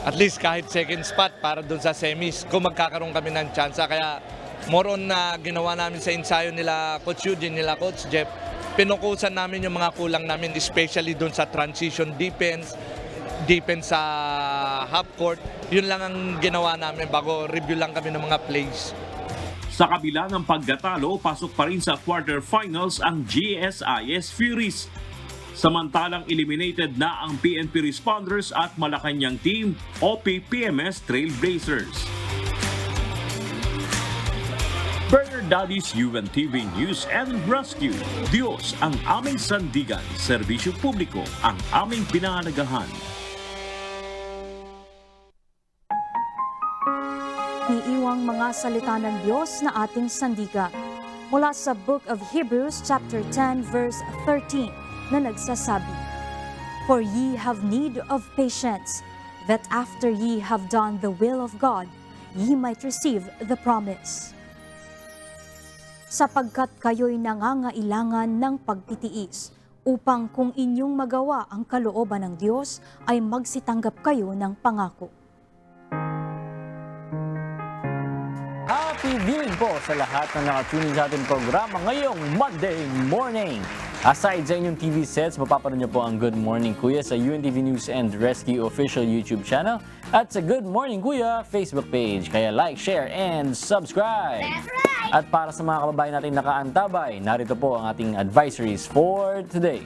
[SPEAKER 19] At least kahit second spot para doon sa semis kung magkakaroon kami ng tsansa. Kaya more on na ginawa namin sa ensayo nila Coach Eugene, nila Coach Jeff, pinukusan namin yung mga kulang namin especially doon sa transition defense sa half court. Yun lang ang ginawa namin bago review lang kami ng mga plays.
[SPEAKER 2] Sa kabila ng pagkatalo, pasok pa rin sa quarterfinals ang GSIS Furies. Samantalang eliminated na ang PNP Responders at Malacanang team OP-PMS Trailblazers. Burger Daddy's UNTV News and Rescue. Diyos ang aming sandigan, serbisyo publiko ang aming pinahalagahan.
[SPEAKER 4] Niiwang mga salita ng Diyos na ating sandigan mula sa Book of Hebrews chapter 10 verse 13 na nagsasabi, For ye have need of patience, that after ye have done the will of God, ye might receive the promise. Sapagkat kayo'y nangangailangan ng pagtitiis, upang kung inyong magawa ang kalooban ng Diyos, ay magsitanggap kayo ng pangako.
[SPEAKER 20] Happy viewing po sa lahat na nakatunin sa ating programa ngayong Monday morning. Aside sa inyong TV sets, mapapanood niyo po ang Good Morning Kuya sa UNTV News and Rescue official YouTube channel at sa Good Morning Kuya Facebook page. Kaya like, share, and subscribe! That's right! At para sa mga kababayan natin nakaantabay, narito po ang ating advisories for today.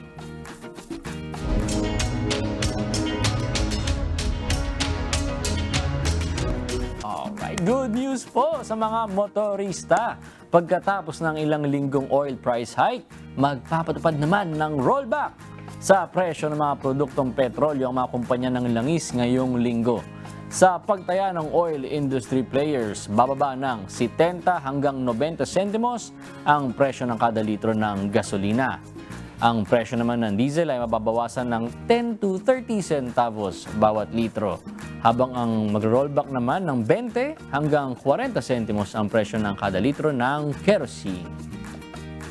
[SPEAKER 20] Good news po sa mga motorista. Pagkatapos ng ilang linggong oil price hike, magpapatupad naman ng rollback sa presyo ng mga produktong petrolyo ang mga kumpanya ng langis ngayong linggo. Sa pagtaya ng oil industry players, bababa ng 70 hanggang 90 sentimos ang presyo ng kada litro ng gasolina. Ang presyo naman ng diesel ay mababawasan ng 10 to 30 centavos bawat litro. Habang ang mag-rollback naman ng 20 hanggang 40 sentimos ang presyo ng kada litro ng kerosene.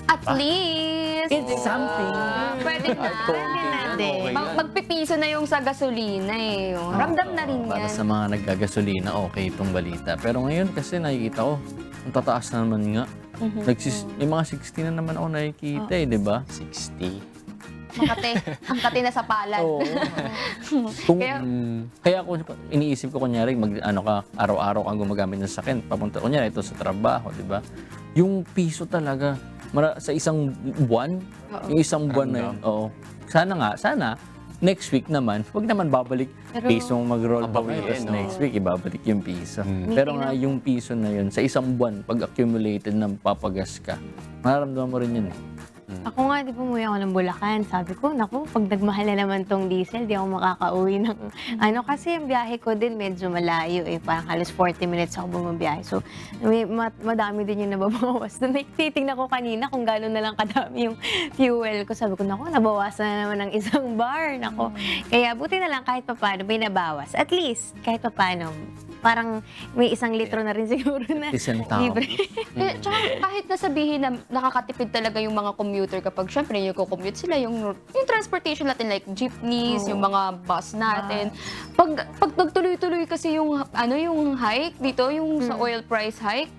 [SPEAKER 21] At least,
[SPEAKER 20] It's something.
[SPEAKER 21] Pwede na.
[SPEAKER 20] Okay na.
[SPEAKER 21] Magpipiso na yung sa gasolina eh. Ramdam na rin
[SPEAKER 20] Para
[SPEAKER 21] yan.
[SPEAKER 20] sa mga naggagasolina, okay itong balita. Pero ngayon kasi nakikita ko, ang tataas na naman nga. Yung mga 60 na naman ako nakikita di ba? 60.
[SPEAKER 21] Ang kate na sa palad.
[SPEAKER 20] Oo. Kaya ako iniisip ko kunyari araw-araw kang gumagamit ng sakyan, papunta kunyari ito sa trabaho, di ba? Yung piso talaga sa isang buwan, yung isang buwan na yun. Oo. Sana next week naman, wag naman babalik piso mag-roll back next week ibabalik yung piso. Pero nga yung piso na yun sa isang buwan pag accumulated ng papagas ka, mararamdaman mo rin yun.
[SPEAKER 21] Ako nga, di ba umuwi ako ng Bulacan. Sabi ko, naku, pag nagmahal na naman tong diesel, di ako makakauwi ng kasi yung biyahe ko din medyo malayo parang halos 40 minutes ako bumabiyahe. So, madami din yung nababawas. Titingnan ko kanina kung gano'n na lang kadami yung fuel ko. Sabi ko, naku, nabawasan na naman ng isang bar. Naku. Kaya buti na lang kahit papano may nabawas. At least, kahit papano, parang may 1 litro na rin siguro na libre. Tsaka kahit nasabihin na nakakatipid talaga yung mga commuter kapag syempre nagko-commute sila, yung transportation natin like jeepneys, yung mga bus natin. Pag nagtuloy-tuloy kasi yung hike dito, yung sa oil price hike,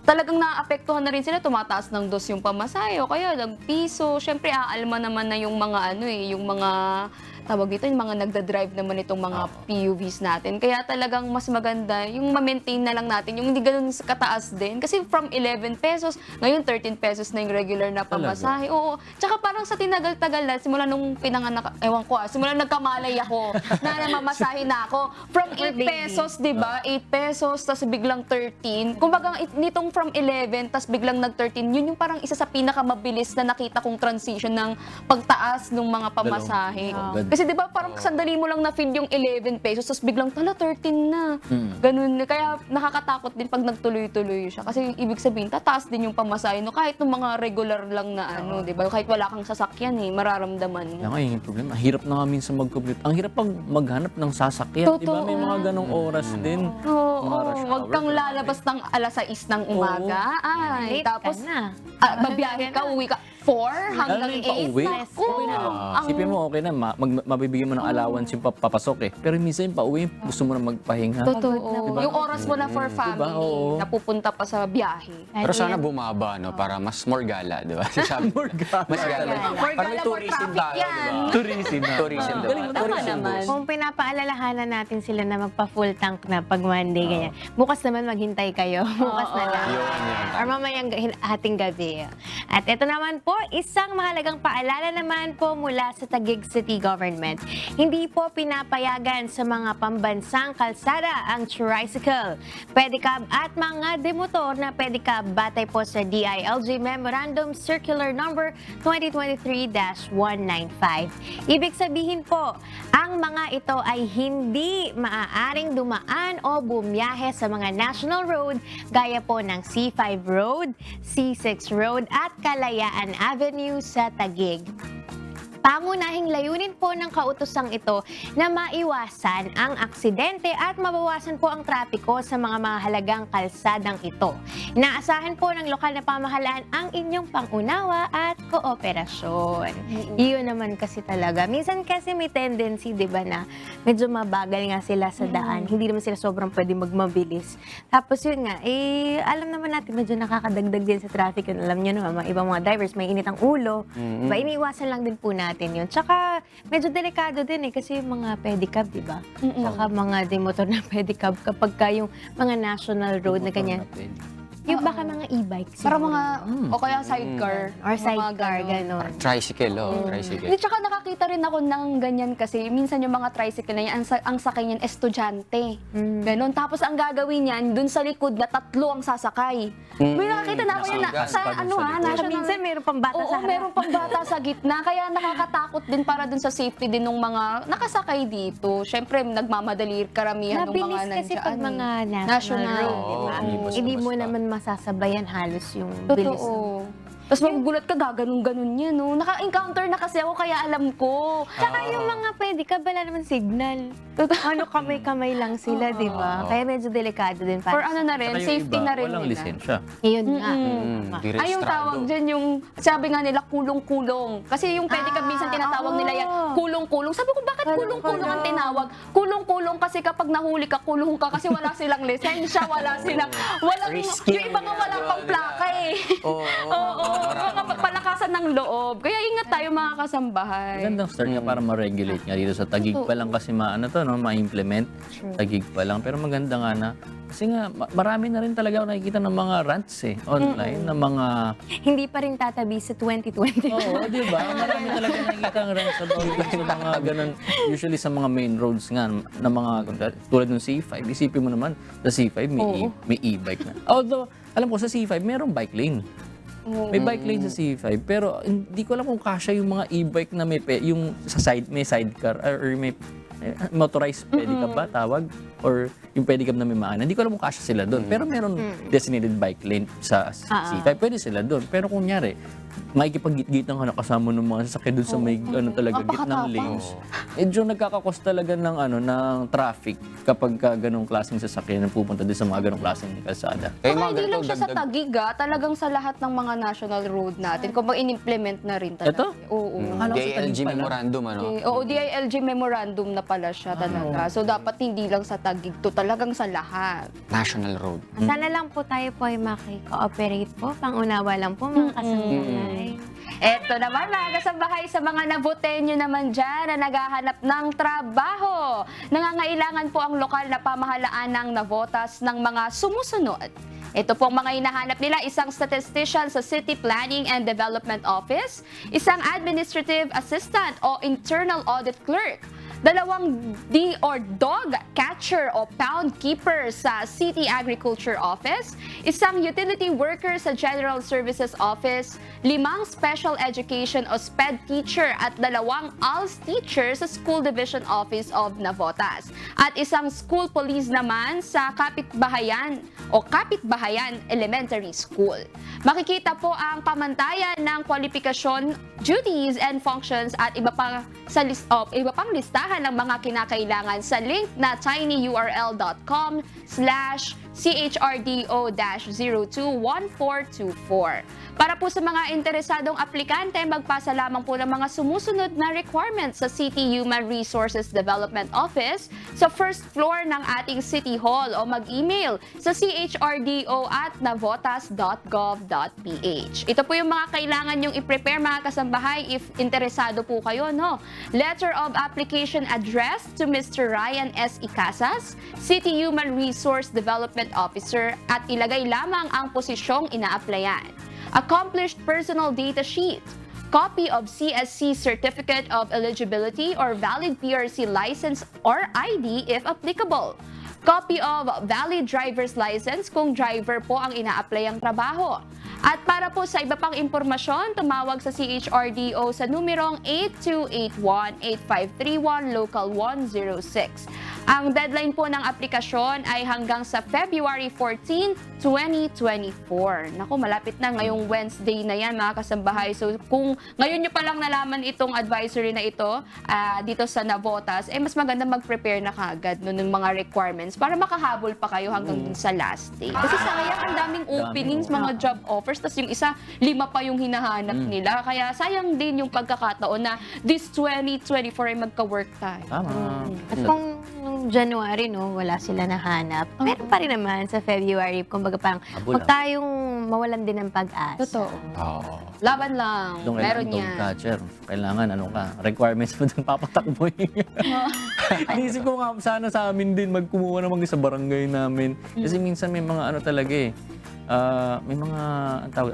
[SPEAKER 21] talagang naapektuhan na rin sila, tumataas ng 2 yung pamasahe o kaya ng piso. Syempre aalma naman na yung mga yung mga
[SPEAKER 3] tawag dito, yung mga nagda-drive naman itong mga PUVs natin. Kaya talagang mas maganda yung ma-maintain na lang natin, yung hindi ganun kataas din. Kasi from 11 pesos, ngayon 13 pesos na yung regular na pamasahe. Oo. Tsaka parang sa tinagal-tagal na, simula nung pinanganak, ewan ko simula nagkamalay ako, na namamasahe na ako. From 8 pesos, di ba? 8 pesos, tapos biglang 13. Kumbaga, nitong from 11, tapos biglang nag-13, yun yung parang isa sa pinakamabilis na nakita kong transition ng pagtaas ng mga pamasahe. Kasi di ba parang sandali mo lang na-feel yung 11 pesos, tapos biglang 13 na. Ganun. Kaya nakakatakot din pag nagtuloy-tuloy siya. Kasi ibig sabihin, tataas din yung pamasahe. No? Kahit ng mga regular lang na di ba? Kahit wala kang sasakyan mararamdaman mo.
[SPEAKER 20] Yan nga yung problema. Ang hirap na nga minsan mag-commute. Ang hirap pag maghanap ng sasakyan. Di ba? May mga ganong oras din.
[SPEAKER 3] Huwag kang lalabas ng alas 6 ng umaga. Ay, tapos babiyahe ka, uwi ka 4 hanggang 8.
[SPEAKER 20] Isipin mo, okay na, mabibigyan mo ng allowance yung papasok Pero minsan yung pauwi, gusto mo na magpahinga.
[SPEAKER 3] Totoo. Diba? Yung oras mo na for family, napupunta pa sa biyahe.
[SPEAKER 22] Pero sana bumaba, para mas more gala, di ba? Mas gala. Parang may tourism tayo, di ba? Tourism, di ba?
[SPEAKER 21] Tama naman. Kung pinapaalalahanan natin sila na magpa-full tank na pag Monday, ganyan. Bukas naman maghintay kayo. Bukas na lang. Or mamayang hating gabi. At ito naman po, isang mahalagang paalala naman po mula sa Taguig City Government. Hindi po pinapayagan sa mga pambansang kalsada ang tricycle, pedicab at mga demotor na pedicab batay po sa DILG Memorandum Circular Number 2023-195. Ibig sabihin po, ang mga ito ay hindi maaaring dumaan o bumiyahe sa mga national road gaya po ng C5 Road, C6 Road at Kalayaan Avenue sa Taguig. Pangunahing layunin po ng kautosang ito na maiwasan ang aksidente at mabawasan po ang trapiko sa mga mahalagang kalsadang ito. Inaasahan po ng lokal na pamahalaan ang inyong pangunawa at kooperasyon. Iyon naman kasi talaga. Minsan kasi may tendency, di ba, na medyo mabagal nga sila sa daan. Hindi naman sila sobrang pwede magmabilis. Tapos yun nga, alam naman natin medyo nakakadagdag din sa traffic. Yun, alam nyo naman, mga ibang mga drivers may init ang ulo. Diba, iniiwasan lang din po natin yun. Tsaka, medyo delikado din kasi yung mga pedicab, di ba? Tsaka mga demotor na pedicab kapag yung mga national road na ganyan. Yung baka mga e-bikes.
[SPEAKER 3] Para mga, o kaya sidecar.
[SPEAKER 21] Or sidecar, gano'n.
[SPEAKER 22] Tricycle, tricycle.
[SPEAKER 3] Tsaka nakakita rin ako ng ganyan kasi minsan yung mga tricycle na yan, ang sakay niyan, estudyante. Ganon. Tapos ang gagawin niyan, dun sa likod na 3 ang sasakay. May nakakita na ako yan sa national.
[SPEAKER 21] Minsan meron pang bata sa harap.
[SPEAKER 3] Meron pang bata sa gitna. Kaya nakakatakot din para dun sa safety din ng mga nakasakay dito. Siyempre, nagmamadali karamihan ng mga
[SPEAKER 21] nandyan. Mabilis kasi pag mga national road, di ba? Hindi mo naman masasabayan halos yung bilis.
[SPEAKER 3] Tapos magugulat ka, gaganon-ganon yan, no? Naka-encounter na kasi ako, kaya alam ko.
[SPEAKER 21] Tsaka yung mga pedicab, wala naman signal. Ano, kamay-kamay lang sila, di ba? Kaya medyo delikado din.
[SPEAKER 3] For ano na rin, safety na rin
[SPEAKER 20] walang
[SPEAKER 3] nila.
[SPEAKER 20] lisensya.
[SPEAKER 21] Yun nga.
[SPEAKER 3] Ay, yung tawag dyan, yung sabi nga nila, kulong-kulong. Kasi yung pedicab, minsan tinatawag nila yan, kulong-kulong. Sabi ko, bakit kulong-kulong ang tinawag? Kulong-kulong kasi kapag nahuli ka, kulong ka kasi wala silang lisensya, wala silang, yung iba nga wala pang plaka Oo. Palakasan ng loob. Kaya ingat tayo mga kasambahay.
[SPEAKER 20] Magandang start nga para ma-regulate nga dito sa Taguig pa lang kasi ma-implement. Taguig pa lang. Pero maganda nga na. Kasi nga, marami na rin talaga ako nakikita ng mga rants online, na mga...
[SPEAKER 21] Hindi pa rin tatabi sa 2020.
[SPEAKER 20] Oo, di ba? Marami talaga nakikita ng rants about sa mga ganun. Usually sa mga main roads nga, na mga, tulad ng C5, isipin mo naman, sa C5 may e-bike na. Although, alam ko sa C5, mayroong bike lane. May bike lane sa C5, pero hindi ko alam kung kasya yung mga e-bike na yung sa may sidecar or may motorized pedicab ba tawag? Or yung pedicab na may maanan. Hindi ko alam kung kasya sila doon. Pero meron designated bike lane sa C5. Pwede sila doon. Pero kung nyari, makikipag-git-gitan ka na kasama ng mga sasakyan doon sa may gitnang lanes. Medyo nagkakakos talaga ng traffic kapag ganong klaseng sasakyan na pupunta din sa mga ganong klaseng kalsada.
[SPEAKER 3] Hindi lang siya sa Taguig, talagang sa lahat ng mga national road natin. Kung in-implement na rin talaga.
[SPEAKER 20] Ito?
[SPEAKER 3] Oo.
[SPEAKER 22] DILG memorandum,
[SPEAKER 3] Oo, DILG memorandum na pala siya talaga. So dapat hindi lang sa Taguig to, talagang sa lahat.
[SPEAKER 22] National road.
[SPEAKER 21] Sana lang po tayo po ay makikooperate po. Pangunawa lang po mga kasambahay.
[SPEAKER 3] Eto naman mga kasambahay sa mga nabotenyo naman dyan na naghahanap ng trabaho. Nangangailangan po ang lokal na pamahalaan ng Navotas ng mga sumusunod. Ito pong mga hinahanap nila, isang statistician sa City Planning and Development Office, isang administrative assistant o internal audit clerk, 2 dog catcher o pound keeper sa City Agriculture Office, isang utility worker sa General Services Office, 5 special education o SPED teacher at 2 ALS teacher sa School Division Office of Navotas, at isang school police naman sa Kapitbahayan Elementary School. Makikita po ang pamantayan ng kwalifikasyon, duties and functions at iba pang listahan ng mga kinakailangan sa link na tinyurl.com/chrdo-021424. Para po sa mga interesadong aplikante, magpasa lamang po ng mga sumusunod na requirements sa City Human Resources Development Office sa first floor ng ating City Hall o mag-email sa chrdo@navotas.gov.ph. Ito po yung mga kailangan nyong i-prepare mga kasambahay if interesado po kayo, no? Letter of application addressed to Mr. Ryan S. Icasas, City Human Resource Development Officer, at ilagay lamang ang posisyong ina-applyan. Accomplished personal data sheet, copy of CSC Certificate of Eligibility or valid PRC license or ID if applicable, copy of valid driver's license kung driver po ang ina-applyang trabaho. At para po sa iba pang impormasyon, tumawag sa CHRDO sa numerong 8281-8531 Local 106. Ang deadline po ng aplikasyon ay hanggang sa February 14, 2024. Naku, malapit na ngayong Wednesday na yan mga kasambahay. So kung ngayon nyo palang nalaman itong advisory na ito dito sa Navotas, mas maganda mag-prepare na kagad ng mga requirements para makahabol pa kayo hanggang dun sa last day. Kasi sayang, ang daming openings, mga job offers, tapos yung isa, 5 pa yung hinahanap nila. Kaya sayang din yung pagkakataon na this 2024 ay magka-work tayo.
[SPEAKER 21] At kung nung January, no, wala sila nahanap, meron pa rin naman sa February. Kumbaga parang, huwag tayong mawalan din ng pag-asa.
[SPEAKER 3] Totoo. Laban lang. Meron
[SPEAKER 20] yan. Catcher. Kailangan, requirements mo dun papatakbo yun. Inisip ko nga sana sa amin din, magkumuha naman sa barangay namin. Kasi minsan may mga talaga may mga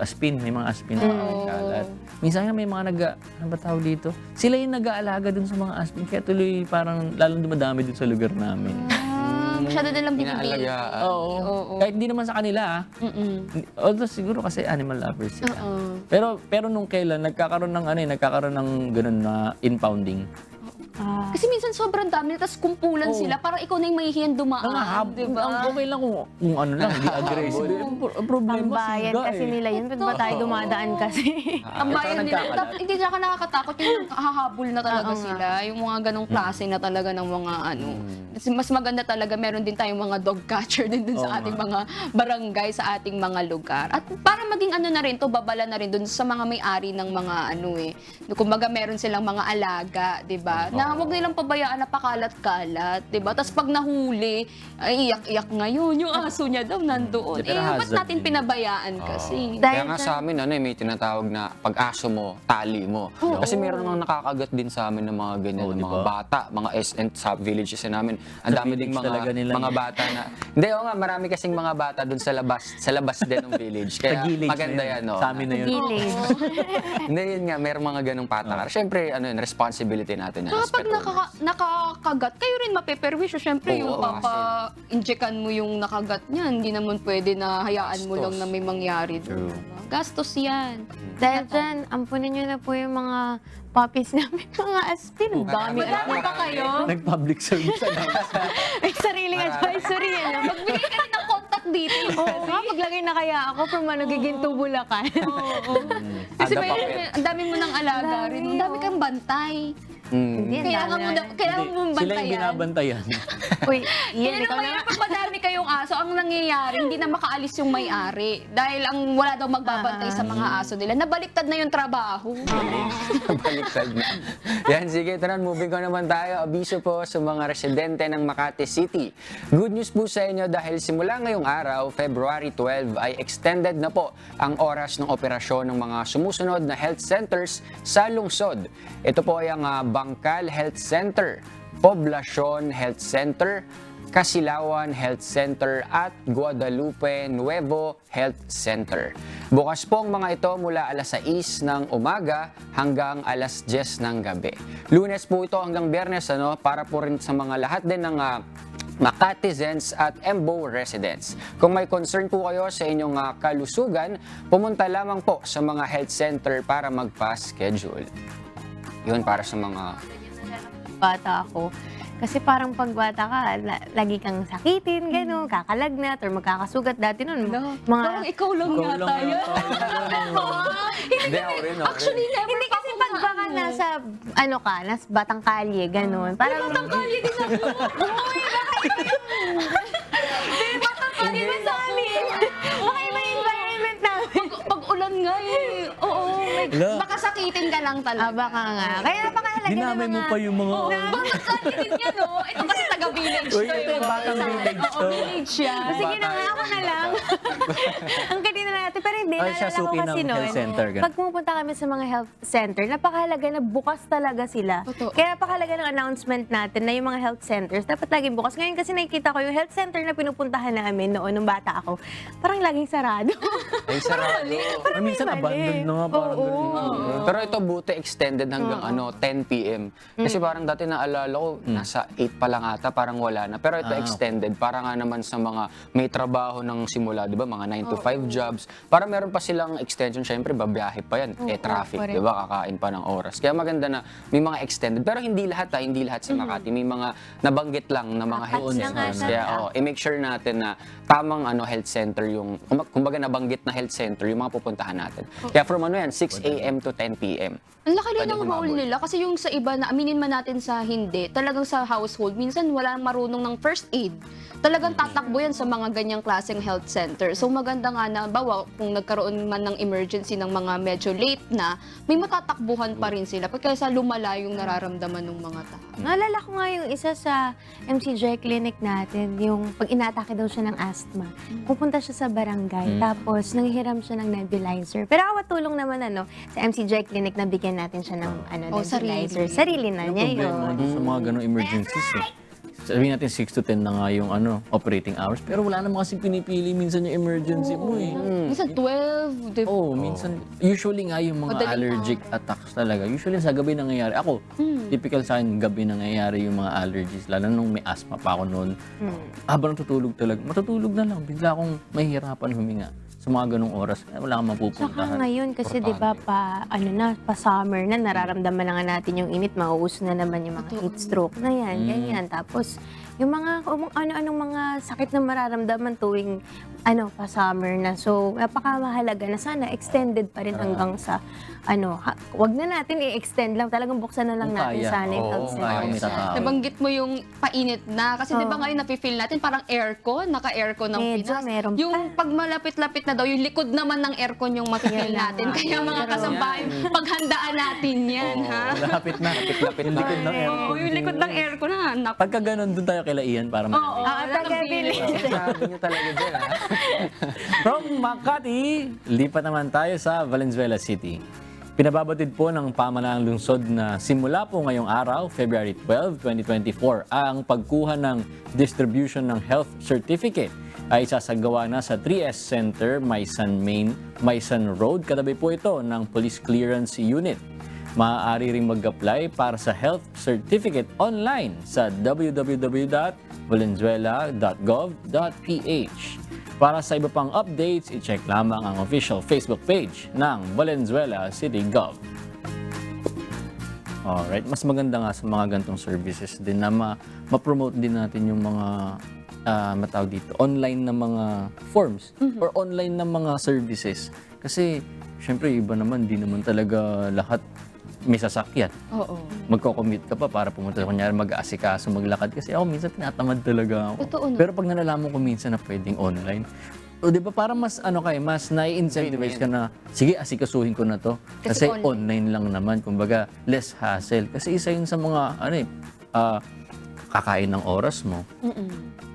[SPEAKER 20] aspin, may mga aspin na kalat. Minsan nga may mga tawag dito? Sila yung nag-aalaga dun sa mga aspin, kaya tuloy parang lalong dumadami dun sa lugar namin.
[SPEAKER 3] Masyado nilang binibili.
[SPEAKER 20] Oo. Kahit hindi naman sa kanila. Although siguro kasi animal lovers sila. Pero nung kailan nagkakaroon ng ganun na impounding.
[SPEAKER 3] Kasi minsan sobrang dami, tapos kumpulan sila, parang ikaw na yung mahihiyan dumaan, diba?
[SPEAKER 20] Ang okay lang kung hindi aggressive. Problema
[SPEAKER 21] Tambayan kasi nila yun. Ba't ba tayo dumadaan kasi?
[SPEAKER 3] Tambayan nila. Hindi siya nakakatakot yung hahabol na talaga sila. Yung mga ganong klase na talaga ng mga Mas maganda talaga, meron din tayong mga dog catcher din dun sa ating mga barangay, sa ating mga lugar. At para maging na rin to, babala na rin dun sa mga may-ari ng mga kumbaga meron silang mga alaga, diba? Na huwag nilang pabayaan na pakalat-kalat, diba? Tapos pag nahuli, ay iyak-iyak ngayon, yung aso niya daw nandoon. Ba't natin pinabayaan kasi?
[SPEAKER 22] Kaya nga sa amin, may tinatawag na pag-aso mo, tali mo. Kasi meron namang nakakagat din sa amin ng mga ganyan, mga bata, mga SN sa villages namin. Ang dami ding mga bata na... Hindi, marami kasing mga bata dun sa labas din ng village. Kaya maganda yan, no?
[SPEAKER 20] Sa amin na yun.
[SPEAKER 22] Hindi, yun nga, meron mga ganong patakar. Siyempre, responsibility natin yan.
[SPEAKER 3] Kapag nakakagat, kayo rin mapeperwisyo. Siyempre, yung papa-injekan mo yung nakagat niya, hindi naman pwede na hayaan mo lang na may mangyari doon. Gastos yan.
[SPEAKER 21] Dahil dyan, ampunin nyo na po yung mga puppies namin, mga aspin. Madami ba kayo?
[SPEAKER 20] Nag-public service.
[SPEAKER 21] May sariling advisory yan.
[SPEAKER 3] Magbigay ka rin ng contact details.
[SPEAKER 21] Oo nga, maglagay na kaya ako from Giginto, Bulacan.
[SPEAKER 3] Kasi ang dami mo ng alaga rin. Ang dami kang bantay.
[SPEAKER 21] Hindi, ang
[SPEAKER 3] Kailangan
[SPEAKER 21] dami
[SPEAKER 3] mo,
[SPEAKER 21] na-
[SPEAKER 3] kailangan mo
[SPEAKER 20] Sila yung
[SPEAKER 3] bantayan.
[SPEAKER 20] binabantayan.
[SPEAKER 21] Uy, yan,
[SPEAKER 3] Kaya
[SPEAKER 21] ikaw
[SPEAKER 3] naman,
[SPEAKER 21] na.
[SPEAKER 3] pag madami kayong aso, ang nangyayari, hindi na makaalis yung may-ari. Dahil ang wala daw magbabantay sa mga aso nila. Nabaliktad na yung trabaho.
[SPEAKER 22] Baliktad na. Yan, sige, tara, moving on naman tayo. Abiso po sa mga residente ng Makati City. Good news po sa inyo dahil simula ngayong araw, February 12, ay extended na po ang oras ng operasyon ng mga sumusunod na health centers sa lungsod. Ito po ay ang Bangkal Health Center, Poblacion Health Center, Kasilawan Health Center at Guadalupe Nuevo Health Center. Bukas po ang mga ito mula alas 6 ng umaga hanggang alas 10 ng gabi. Lunes po ito hanggang Biyernes para po rin sa mga lahat din ng Makatizens at Embo residents. Kung may concern po kayo sa inyong kalusugan, pumunta lamang po sa mga health center para magpa-schedule. Yun para sa mga
[SPEAKER 21] Bata ako. Kasi parang pagbata ka, lagi kang sakitin, gano'n, kakalagnat, or magkakasugat. Dati nun, mga...
[SPEAKER 3] Parang ikaw lang yata yun.
[SPEAKER 22] Hindi, ako rin.
[SPEAKER 21] Actually, hindi kasi pag baka nasa, nasa Batang Kalye, gano'n. Parang...
[SPEAKER 3] Batang Kalye din ako. Batang Kalye din sa amin.
[SPEAKER 21] Baka iba yung environment namin.
[SPEAKER 3] Pag ulan nga oo. Baka sakitin ka lang talaga.
[SPEAKER 21] Baka nga. Kaya napakahalaga ng
[SPEAKER 20] Dinamay mo pa yung mga...
[SPEAKER 3] Batang Kalye din yan, Ito kasi taga-village
[SPEAKER 20] Uy,
[SPEAKER 3] to.
[SPEAKER 20] ito yung Batang Village to.
[SPEAKER 3] Village yan.
[SPEAKER 21] Sige na nga, ako na lang. Ang kanina natin. Pero hindi,
[SPEAKER 20] Ay, siya
[SPEAKER 21] naalala ko
[SPEAKER 20] suki
[SPEAKER 21] kasi
[SPEAKER 20] ng health center, ganun.
[SPEAKER 21] pag pumunta kami sa mga health center, napakahalaga na bukas talaga sila.
[SPEAKER 3] Totoo.
[SPEAKER 21] Kaya napakahalaga ng announcement natin na yung mga health centers, dapat laging bukas. Ngayon kasi nakikita ko yung health center na pinupuntahan namin noon, nung bata ako, parang laging sarado.
[SPEAKER 22] ay sarado.
[SPEAKER 20] Or minsan abandoned na nga, parang ganun.
[SPEAKER 22] Pero ito buti extended hanggang 10 p.m. Kasi parang dati naalala ko, nasa 8 pa lang ata, parang wala na. Pero ito extended, para nga naman sa mga may trabaho ng simula, di ba? Mga 9 to 5 jobs. Para meron pa silang extension, syempre, babiyahe pa yan. Traffic, di ba? Kakain pa ng oras. Kaya maganda na may mga extended. Pero hindi lahat hindi lahat sa Makati. May mga nabanggit lang na mga health centers. Kaya i-make sure natin na tamang health center yung, kumbaga nabanggit na health center, yung mga pupuntahan natin. Kaya from 6 a.m. to 10 p.m.
[SPEAKER 3] Ang laki rin
[SPEAKER 22] Pwede
[SPEAKER 3] ng
[SPEAKER 22] humabol.
[SPEAKER 3] role nila kasi yung sa iba na aminin man natin sa hindi, talagang sa household, minsan wala marunong ng first aid. Talagang tatakbo yan sa mga ganyang klaseng health center. So maganda nga na, bawa kung nagkaroon man ng emergency ng mga medyo late na, may matatakbuhan pa rin sila pagkaysa lumala yung nararamdaman ng mga tao.
[SPEAKER 21] Naalala ko nga yung isa sa MCJ clinic natin, yung pag inatake daw siya ng asthma, pupunta siya sa barangay, tapos nanghihiram siya ng nebulizer. Pero awat tulong naman sa MCJ clinic, nabigyan natin siya ng nebulizer. Sarili na niya
[SPEAKER 20] Problema
[SPEAKER 21] yun.
[SPEAKER 20] dun sa mga ganong emergencies Sabihin natin 6 to 10 na nga yung operating hours. Pero wala naman kasi pinipili minsan yung emergency mo eh.
[SPEAKER 3] Minsan 12, di ba?
[SPEAKER 20] Oo, minsan. Usually nga yung mga
[SPEAKER 3] Madaling
[SPEAKER 20] allergic attacks talaga. Usually sa gabi nangyayari. Ako, typical sa akin, gabi nangyayari yung mga allergies. Lalo nung may asthma pa ako noon. Habang natutulog talaga, matutulog na lang. Bigla akong mahihirapan huminga sa mga ganong oras. Wala kang mapupuntahan.
[SPEAKER 21] Saka ngayon kasi 'di ba pa summer na nararamdaman na nga natin yung init, mauuso na naman yung mga heat stroke na yan, ganyan. Tapos yung mga ano-anong mga sakit na mararamdaman tuwing pa summer na. So napakamahalaga na sana extended pa rin hanggang sa wag na natin i-extend lang, talagang buksan na lang natin sana yung health center.
[SPEAKER 3] Nabanggit mo yung painit na kasi 'di ba ngayon nafe-feel natin parang aircon, naka-aircon ng
[SPEAKER 21] Medyo
[SPEAKER 3] Pinas.
[SPEAKER 21] meron pa.
[SPEAKER 3] Yung pag malapit-lapit na daw, yung likod naman ng aircon yung mafe-feel natin. Kaya mga kasambahay, paghandaan natin yan, ha?
[SPEAKER 20] Lapit na. Lapit na. Likod ng aircon.
[SPEAKER 3] Oo, yung likod ng aircon na.
[SPEAKER 20] Pagka ganun, doon tayo kila Ian para
[SPEAKER 3] Oo,
[SPEAKER 21] taga-village.
[SPEAKER 22] Sabi niyo talaga dyan, ha?
[SPEAKER 20] From Makati, lipat naman tayo sa Valenzuela City. Pinababatid po ng pamahalaang lungsod na simula po ngayong araw, February 12, 2024, ang pagkuha ng distribution ng health certificate ay isasagawa na sa 3S Center, Maysan Road. Katabi po ito ng Police Clearance Unit. Maaari ring mag-apply para sa health certificate online sa www.valenzuela.gov.ph. Para sa iba pang updates, i-check lamang ang official Facebook page ng Valenzuela City Gov. Alright, mas maganda nga sa mga gantong services din na ma-promote din natin yung mga matawag dito, online na mga forms or online na mga services. Kasi, syempre, iba naman, di naman talaga lahat may sasakyan.
[SPEAKER 3] Oo.
[SPEAKER 20] Magko-commute ka pa para pumunta, kunyari mag-aasikaso, maglakad. Kasi ako minsan tinatamad talaga ako.
[SPEAKER 3] Totoo na.
[SPEAKER 20] Pero pag nalalaman ko minsan na pwedeng online, o di ba para mas mas nai-incentivize ka na, sige, asikasuhin ko na to.
[SPEAKER 3] Kasi
[SPEAKER 20] Kasi online lang naman, kumbaga less hassle. Kasi isa yun sa mga, kakain ng oras mo.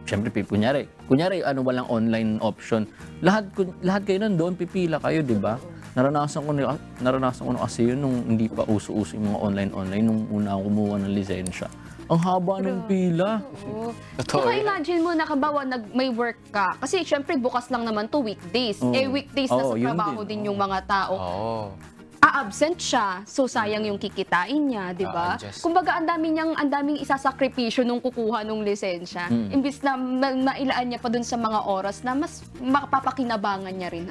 [SPEAKER 20] Siyempre, kunyari, walang online option. Lahat kayo nandoon, pipila kayo, di ba? Naranasan ko na kasi yun nung hindi pa uso-uso yung mga online nung una ako kumuha ng lisensya. Ang haba ng pila.
[SPEAKER 3] Saka imagine mo, nakabawa, may work ka. Kasi syempre, bukas lang naman to weekdays. Weekdays na sa
[SPEAKER 20] yun
[SPEAKER 3] trabaho din yung mga tao. A-absent siya, so sayang yung kikitain niya, di ba? Kumbaga, ang daming isasakripisyo nung kukuha nung lisensya. Imbis na mailaan niya pa dun sa mga oras na mas mapapakinabangan niya rin.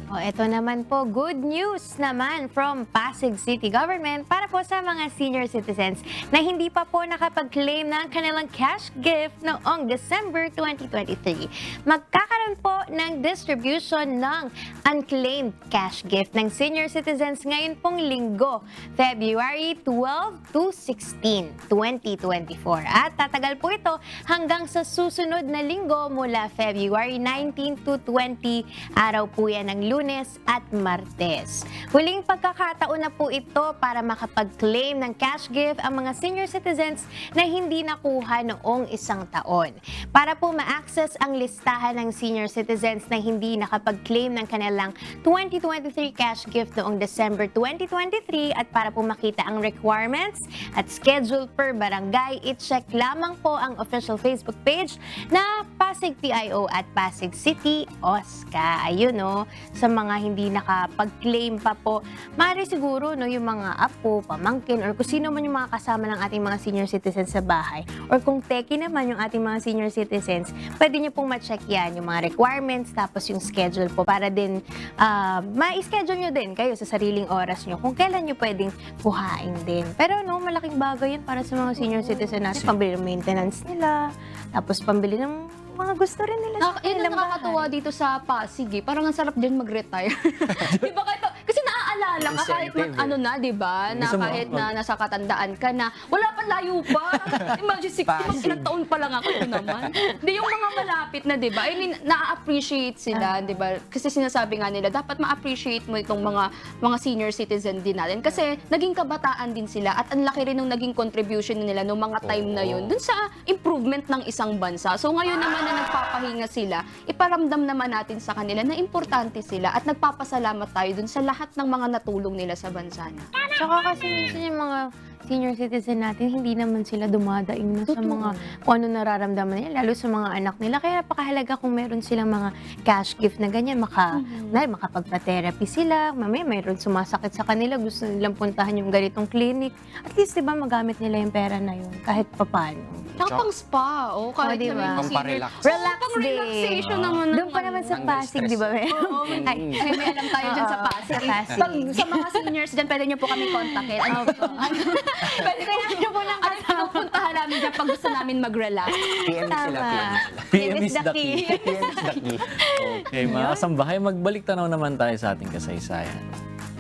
[SPEAKER 21] O, eto naman po, good news naman from Pasig City Government para po sa mga senior citizens na hindi pa po nakapag-claim ng kanilang cash gift noong December 2023. Magkakaroon po ng distribution ng unclaimed cash gift ng senior citizens ngayon pong linggo, February 12 to 16, 2024. At tatagal po ito hanggang sa susunod na linggo mula February 19 to 20, araw po yan ng Lunes at Martes. Huling pagkakataon na po ito para makapag-claim ng cash gift ang mga senior citizens na hindi nakuha noong isang taon. Para po ma-access ang listahan ng senior citizens na hindi nakapag-claim ng kanilang 2023 cash gift noong December 2023 at para po makita ang requirements at schedule per barangay, i-check lamang po ang official Facebook page na Pasig PIO at Pasig City OSCA. Ayun, no? Sa mga hindi nakapag-claim pa po, maaari siguro yung mga apo, pamangkin, or kung sino man yung mga kasama ng ating mga senior citizens sa bahay, or kung teki naman yung ating mga senior citizens, pwede nyo pong ma-check yan, yung mga requirements, tapos yung schedule po, para din ma-schedule nyo din kayo sa sariling oras nyo kung kailan nyo pwedeng kuhain din. Pero malaking bagay yan para sa mga senior citizens natin, pambili ng maintenance nila, tapos pambili ng mga gusto rin nila.
[SPEAKER 3] Yun ang nakakatuwa dito sa Pasig. Parang ang sarap din mag-retire. Diba kasi naaalala ka kahit di ba? Na kahit na nasa katandaan ka na, wala pa layo pa. Imagine 60, ilang taon pa lang ako naman. Hindi yung mga malapit na, di ba? I mean, na-appreciate sila, di ba? Kasi sinasabi nga nila, dapat ma-appreciate mo itong mga senior citizen din natin. Kasi naging kabataan din sila at ang laki rin ng naging contribution nila noong mga time na yun dun sa improvement ng isang bansa. So ngayon naman na nagpapahinga sila, iparamdam naman natin sa kanila na importante sila at nagpapasalamat tayo dun sa lahat ng mga natulong nila sa bansa na.
[SPEAKER 21] Tsaka kasi minsan yung mga senior citizen natin, hindi naman sila dumadaing na sa mga kung ano nararamdaman nila, lalo sa mga anak nila. Kaya napakahalaga kung meron silang mga cash gift na ganyan, makapagpa-therapy sila, mamaya mayroon sumasakit sa kanila, gusto nilang puntahan yung ganitong clinic. At least, di ba, magamit nila yung pera na yun, kahit papano.
[SPEAKER 3] Tsaka pang spa, kahit
[SPEAKER 21] diba?
[SPEAKER 3] senior.
[SPEAKER 21] Relax
[SPEAKER 3] pang
[SPEAKER 21] day.
[SPEAKER 3] relaxation naman.
[SPEAKER 21] Doon pa naman sa Pasig, di ba?
[SPEAKER 3] Ay, may alam tayo dyan sa Pasig. Sa mga seniors dyan, pwede nyo po kami kontakin. Pwede nyo po lang puntahan namin dyan pag gusto namin mag-relax.
[SPEAKER 22] PM sila.
[SPEAKER 20] PM is the key. Okay, mga kasambahay, magbalik tanaw naman tayo sa ating kasaysayan.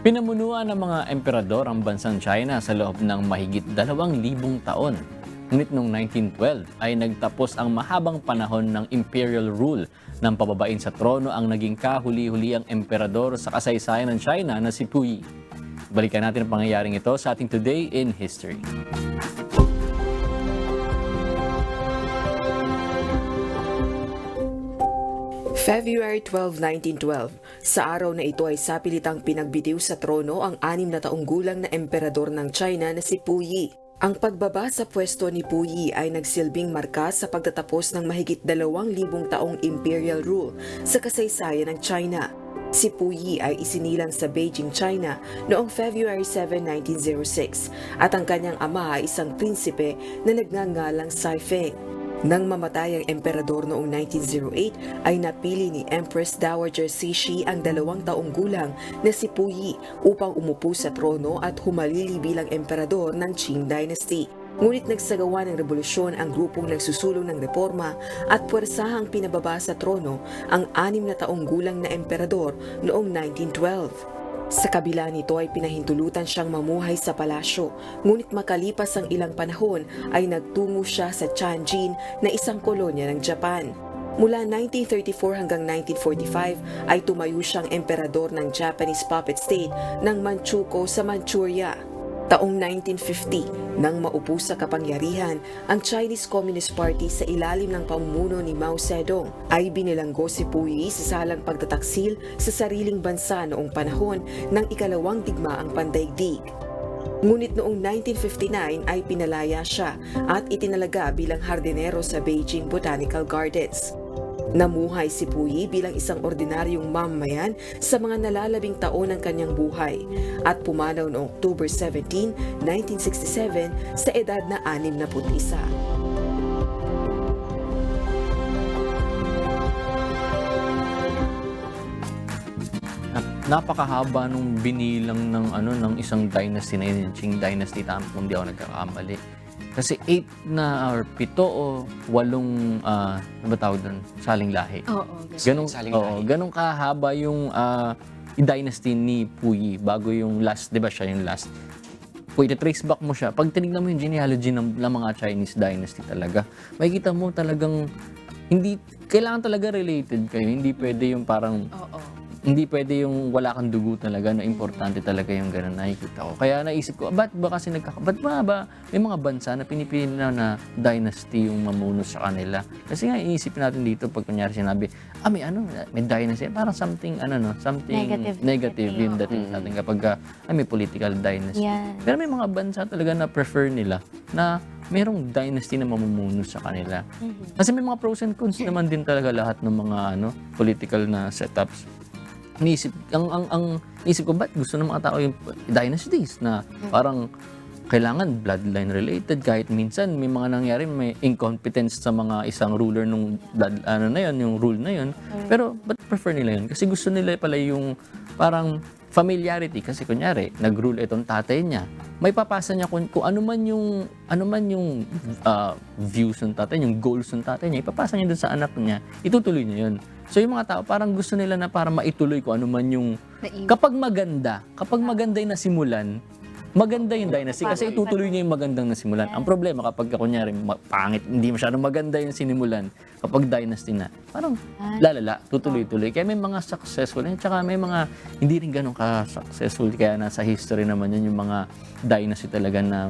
[SPEAKER 20] Pinamunuan ng mga emperador ang bansang China sa loob ng mahigit 2,000 taon. Ngunit noong 1912 ay nagtapos ang mahabang panahon ng imperial rule ng pababain sa trono ang naging kahuli-huliang emperador sa kasaysayan ng China na si Puyi. Balikan natin ang pangyayaring ito sa ating Today in History.
[SPEAKER 5] February 12, 1912, sa araw na ito ay sapilitang pinagbitiw sa trono ang 6 na taong gulang na emperador ng China na si Puyi. Ang pagbaba sa pwesto ni Puyi ay nagsilbing marka sa pagtatapos ng mahigit 2,000 taong imperial rule sa kasaysayan ng China. Si Puyi ay isinilang sa Beijing, China noong February 7, 1906 at ang kanyang ama ay isang prinsipe na nagngangalang Sai Feng. Nang mamatay ang emperador noong 1908 ay napili ni Empress Dowager Cixi ang 2 taong gulang na si Puyi upang umupo sa trono at humalili bilang emperador ng Qing Dynasty. Ngunit nagsagawa ng revolusyon ang grupong nagsusulong ng reforma at puwersahang pinababa sa trono ang 6 na taong gulang na emperador noong 1912. Sa kabila nito ay pinahintulutan siyang mamuhay sa palasyo, ngunit makalipas ang ilang panahon ay nagtungo siya sa Tianjin na isang kolonya ng Japan. Mula 1934 hanggang 1945 ay tumayo siyang emperador ng Japanese puppet state ng Manchukuo sa Manchuria. Taong 1950, nang maupo sa kapangyarihan, ang Chinese Communist Party sa ilalim ng pamumuno ni Mao Zedong ay binilanggo si Puyi sa salang pagtataksil sa sariling bansa noong panahon ng ikalawang digmaang pandaigdig. Ngunit noong 1959 ay pinalaya siya at itinalaga bilang hardinero sa Beijing Botanical Gardens. Namuhay si Puyi bilang isang ordinaryong mamamayan sa mga nalalabing taon ng kanyang buhay at pumanaw noong October 17, 1967 sa edad na 61.
[SPEAKER 20] Napakahaba nung binilang ng isang dynasty na yun, yung Qing dynasty, tama kung di ako nagkakamali. Kasi 8 na or 7 o 8 ano ba tawag doon? Saling lahi. Ganong kahaba yung dynasty ni Puyi bago yung last, 'di ba siya yung last. Kung i-trace back mo siya, pag tinignan mo yung genealogy ng mga Chinese dynasty talaga, makikita mo talagang hindi kailangan talaga related kayo. Hindi pwede yung parang hindi pwede yung wala kang dugo talaga, no? Importante talaga yung gano'n nakikita ko. Kaya naisip ko, ba't ba may mga bansa na pinipili na dynasty yung mamuno sa kanila? Kasi nga, iisipin natin dito, pag kunyari sinabi, may dynasty, parang something negative yung dating natin kapag may political dynasty.
[SPEAKER 21] Yeah.
[SPEAKER 20] Pero may mga bansa talaga na prefer nila na merong dynasty na mamumuno sa kanila. Kasi may mga pros and cons naman din talaga lahat ng mga political na setups. Niisip ko, ba't gusto ng mga tao yung dynasties na parang kailangan bloodline related kahit minsan may mga nangyari, may incompetence sa mga isang ruler nung yung rule na yun. Pero ba't prefer nila yun? Kasi gusto nila pala yung parang familiarity. Kasi kunyari, nag-rule itong tatay niya. May papasa niya kung ano man yung views ng tatay, yung goals ng tatay niya, ipapasa niya dun sa anak niya, itutuloy niya yun. So yung mga tao parang gusto nila na para maituloy ko ano man yung kapag maganda yung nasimulan, maganda yung dynasty kasi itutuloy niya yung magandang nasimulan. Ang problema kapag kunyari pangit, hindi masyadong maganda yung sinimulan, kapag dynasty na, parang lalala, tutuloy-tuloy. Kaya may mga successful, at saka may mga hindi rin ganun ka-successful. Kaya nasa history naman yun yung mga dynasty talaga na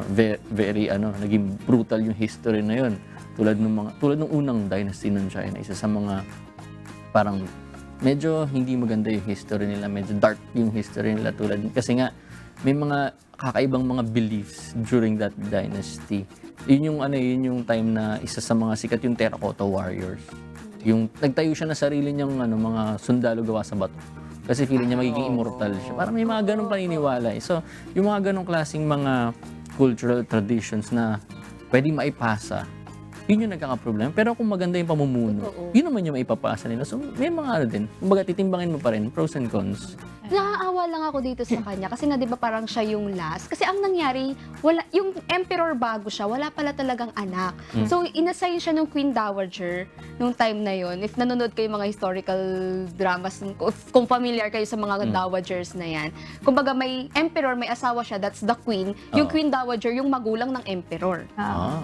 [SPEAKER 20] very naging brutal yung history na yun. Tulad ng unang dynasty ng China, isa sa mga parang medyo hindi maganda yung history nila, medyo dark yung history nila tulad kasi nga may mga kakaibang mga beliefs during that dynasty. Yun yung time na isa sa mga sikat yung Terracotta Warriors. Yung nagtayo siya na sarili niyang mga sundalo gawa sa bato. Kasi feeling niya magiging immortal siya. Parang may mga ganong paniniwala. So, yung mga ganong klaseng mga cultural traditions na pwedeng maipasa, yun yung nagkakaproblema. Pero kung maganda yung pamumuno, yun naman yung maipapasa nila. So, may mga din. Kumbaga, titimbangin mo pa rin, pros and cons.
[SPEAKER 3] Naaawa lang ako dito sa kanya kasi nga 'di ba parang siya yung last. Kasi ang nangyari, yung emperor bago siya, wala pala talagang anak. So inassign siya ng Queen Dowager nung time na yon. If nanonood kayo mga historical dramas, kung familiar kayo sa mga dowagers na yan. Kumbaga may emperor, may asawa siya, that's the queen. Yung Queen Dowager, yung magulang ng emperor.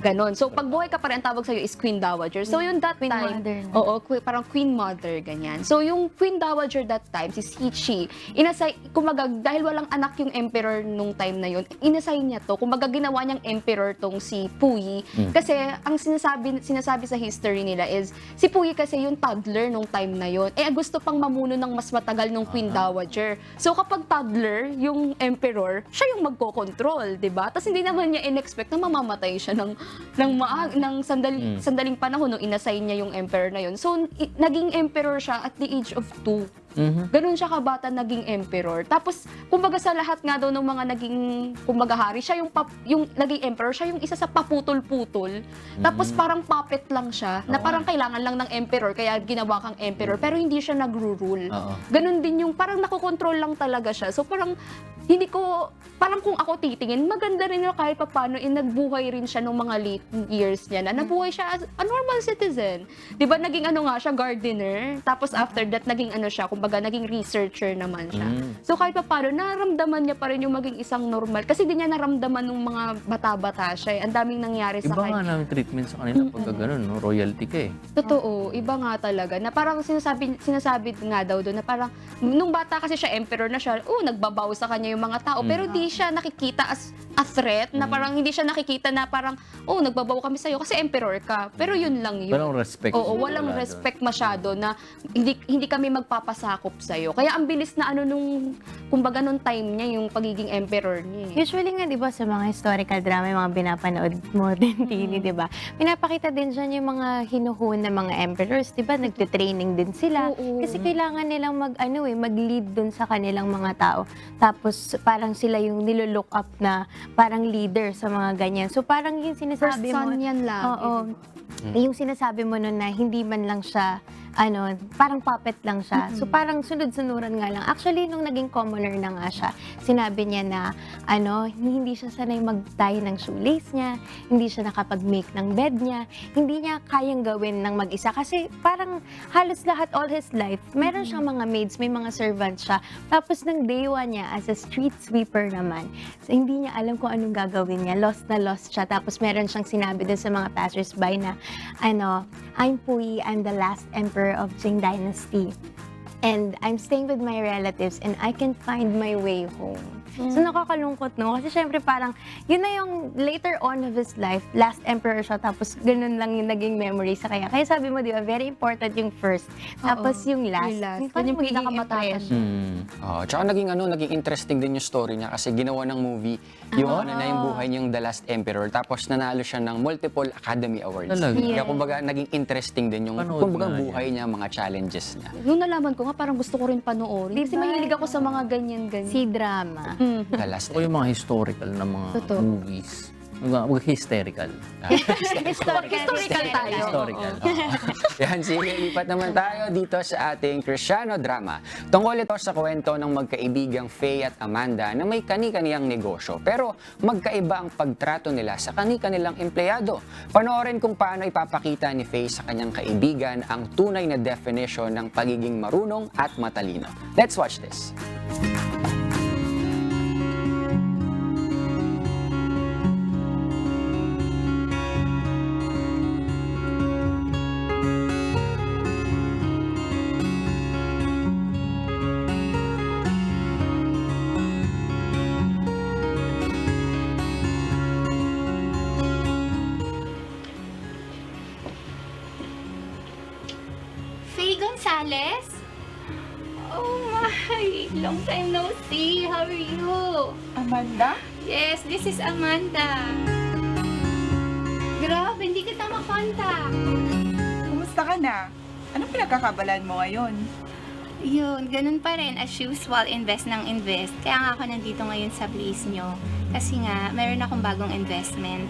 [SPEAKER 3] Ganon. So pag buhay ka pa rin, ang tawag sa'yo is Queen Dowager. So yung that
[SPEAKER 21] Queen
[SPEAKER 3] time,
[SPEAKER 21] Mother.
[SPEAKER 3] parang Queen Mother, ganyan. So yung Queen Dowager that time, si Shi, kumbaga, dahil walang anak yung emperor nung time na yun, inassign niya to. Kumbaga, ginawa niyang emperor tong si Puyi. Kasi, ang sinasabi sa history nila is, si Puyi kasi yung toddler nung time na yun. Gusto pang mamuno ng mas matagal nung Queen Dowager. So, kapag toddler, yung emperor, siya yung magkocontrol, di ba? Tapos, hindi naman niya in-expect na mamamatay siya ng sandaling panahon nung inassign niya yung emperor na yun. So, naging emperor siya at the age of 2. Ganun siya kabata naging emperor. Tapos, kumbaga sa lahat nga daw ng mga naging, kumbaga hari, siya yung naging emperor, siya yung isa sa paputol-putol. Tapos parang puppet lang siya, na parang kailangan lang ng emperor, kaya ginawa kang emperor, pero hindi siya nagro-rule. Ganun din yung, parang nakokontrol lang talaga siya. So parang, hindi ko, parang kung ako titingin, maganda rin na kahit paano, nagbuhay rin siya nung mga late years niya, na nabuhay siya as a normal citizen. Di ba, naging ano nga siya, gardener, tapos after that, naging ano siya, kumbaga, naging researcher naman siya. So kahit paano, naramdaman niya pa rin yung maging isang normal, kasi di niya naramdaman nung mga bata-bata siya. Ang daming nangyari sa
[SPEAKER 20] Iba
[SPEAKER 3] kanya.
[SPEAKER 20] nga namin treatment sa kanila pagka ganun, no? Royalty ka eh.
[SPEAKER 3] Totoo, iba nga talaga. Na parang sinasabi nga daw doon na parang nung bata kasi siya, emperor na siya, nagbabaw sa kanya yung mga tao, pero di siya nakikita as a threat, na parang hindi siya nakikita na parang, nagbabaw kami sa'yo kasi emperor ka. Pero yun lang yun.
[SPEAKER 20] Walang respect.
[SPEAKER 3] Oo, walang respect masyado na hindi kami magpapasakop sa'yo. Kaya ang bilis na kumbaga nung time niya, yung pagiging emperor niya.
[SPEAKER 21] Usually nga, di ba, sa mga historical drama, yung mga pinapanood mo din, Tini, di ba? Pinapakita din dyan yung mga hinuhun ng mga emperors, di ba? Nagte-training din sila. Kasi kailangan nilang mag-lead dun sa kanilang mga tao. Tapos, parang sila yung nilo-look up na parang leader sa mga ganyan. So, parang yung sinasabi
[SPEAKER 3] First
[SPEAKER 21] mo...
[SPEAKER 3] son yan lagi.
[SPEAKER 21] Oo. Yung sinasabi mo nun na hindi man lang siya, parang puppet lang siya. So parang sunod-sunuran nga lang. Actually, nung naging commoner na nga siya, sinabi niya na, hindi siya sanay mag-tie ng shoelace niya, hindi siya nakapag-make ng bed niya, hindi niya kayang gawin ng mag-isa. Kasi parang halos lahat, all his life, meron siyang mga maids, may mga servants siya. Tapos ng day one niya, as a street sweeper naman, so hindi niya alam kung anong gagawin niya. Lost na lost siya. Tapos meron siyang sinabi dun sa mga passers-by na, I'm Puyi, I'm the last emperor of Qing Dynasty. And I'm staying with my relatives and I can find my way home. So nakakalungkot, no? Kasi syempre parang, yun na yung later on of his life, last emperor siya, tapos ganun lang yung naging memory sa kanya. Kaya sabi mo, di ba, very important yung first, tapos yung last.
[SPEAKER 3] Yun yung pinakamataas.
[SPEAKER 22] Tsaka naging interesting din yung story niya kasi ginawa ng movie yung yung buhay niyang The Last Emperor, tapos nanalo siya ng multiple Academy Awards.
[SPEAKER 20] Talaga?
[SPEAKER 22] Kaya kumbaga naging interesting din yung kumbaga buhay niya, mga challenges niya.
[SPEAKER 3] Nung nalaman ko nga, parang gusto ko rin panoorin. Kasi mahilig ako sa mga ganyan-ganyan.
[SPEAKER 21] Si drama.
[SPEAKER 22] The Last
[SPEAKER 20] Gusto ko yung mga historical na mga movies. Hysterical.
[SPEAKER 3] Historical tayo.
[SPEAKER 20] Historical.
[SPEAKER 22] Yan, sige, lipat naman tayo dito sa ating Cristiano drama. Tungkol ito sa kwento ng magkaibigang Faye at Amanda na may kani-kaniyang negosyo. Pero magkaiba ang pagtrato nila sa kani-kanilang empleyado. Panoorin kung paano ipapakita ni Faye sa kanyang kaibigan ang tunay na definition ng pagiging marunong at matalino. Let's watch this.
[SPEAKER 6] Faye Gonzalez? Oh my, long time no see. How are you?
[SPEAKER 7] Amanda?
[SPEAKER 6] Yes, this is Amanda. Grabe, hindi kita makontak.
[SPEAKER 7] Kumusta ka na? Anong pinagkakabalan mo ngayon?
[SPEAKER 6] Yun, ganun pa rin. As usual, invest ng invest. Kaya nga ako nandito ngayon sa place nyo. Kasi nga, meron akong bagong investment.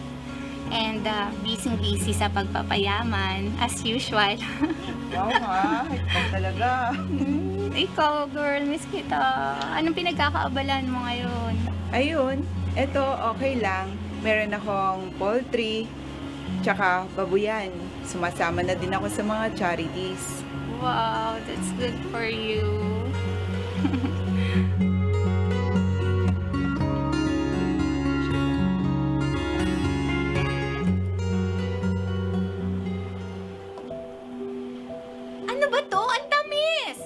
[SPEAKER 6] And busy sa pagpapayaman, as usual.
[SPEAKER 7] Wow ha, ikaw talaga.
[SPEAKER 6] Ikaw, girl, miss kita. Anong pinagkakaabalan mo ngayon?
[SPEAKER 7] Ayun, eto okay lang. Meron akong poultry, tsaka babuyan. Sumasama na din ako sa mga charities.
[SPEAKER 6] Wow, that's good for you. Ano ba to? Ang tamis!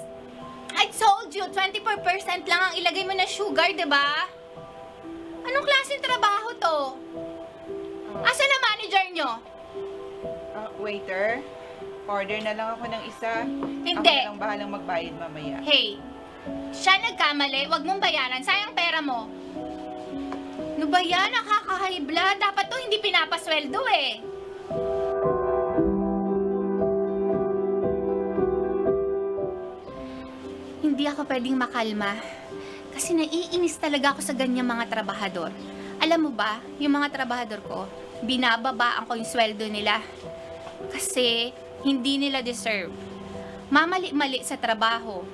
[SPEAKER 6] I told you, 24% lang ang ilagay mo na sugar, di ba? Anong klaseng trabaho to? Asan na manager nyo?
[SPEAKER 7] Waiter, order na lang ako ng isa.
[SPEAKER 6] Hindi.
[SPEAKER 7] Ako na lang bahalang magbayad mamaya.
[SPEAKER 6] Hey, siya nagkamali, wag mong bayaran, sayang pera mo. Ano ba yan? Nakaka-high blood. Dapat to hindi pinapasweldo eh. Hindi ako pwedeng makalma. Kasi naiinis talaga ako sa ganyang mga trabahador. Alam mo ba, yung mga trabahador ko, binababaan ko yung sweldo nila. Kasi hindi nila deserve. Mamali-mali sa trabaho.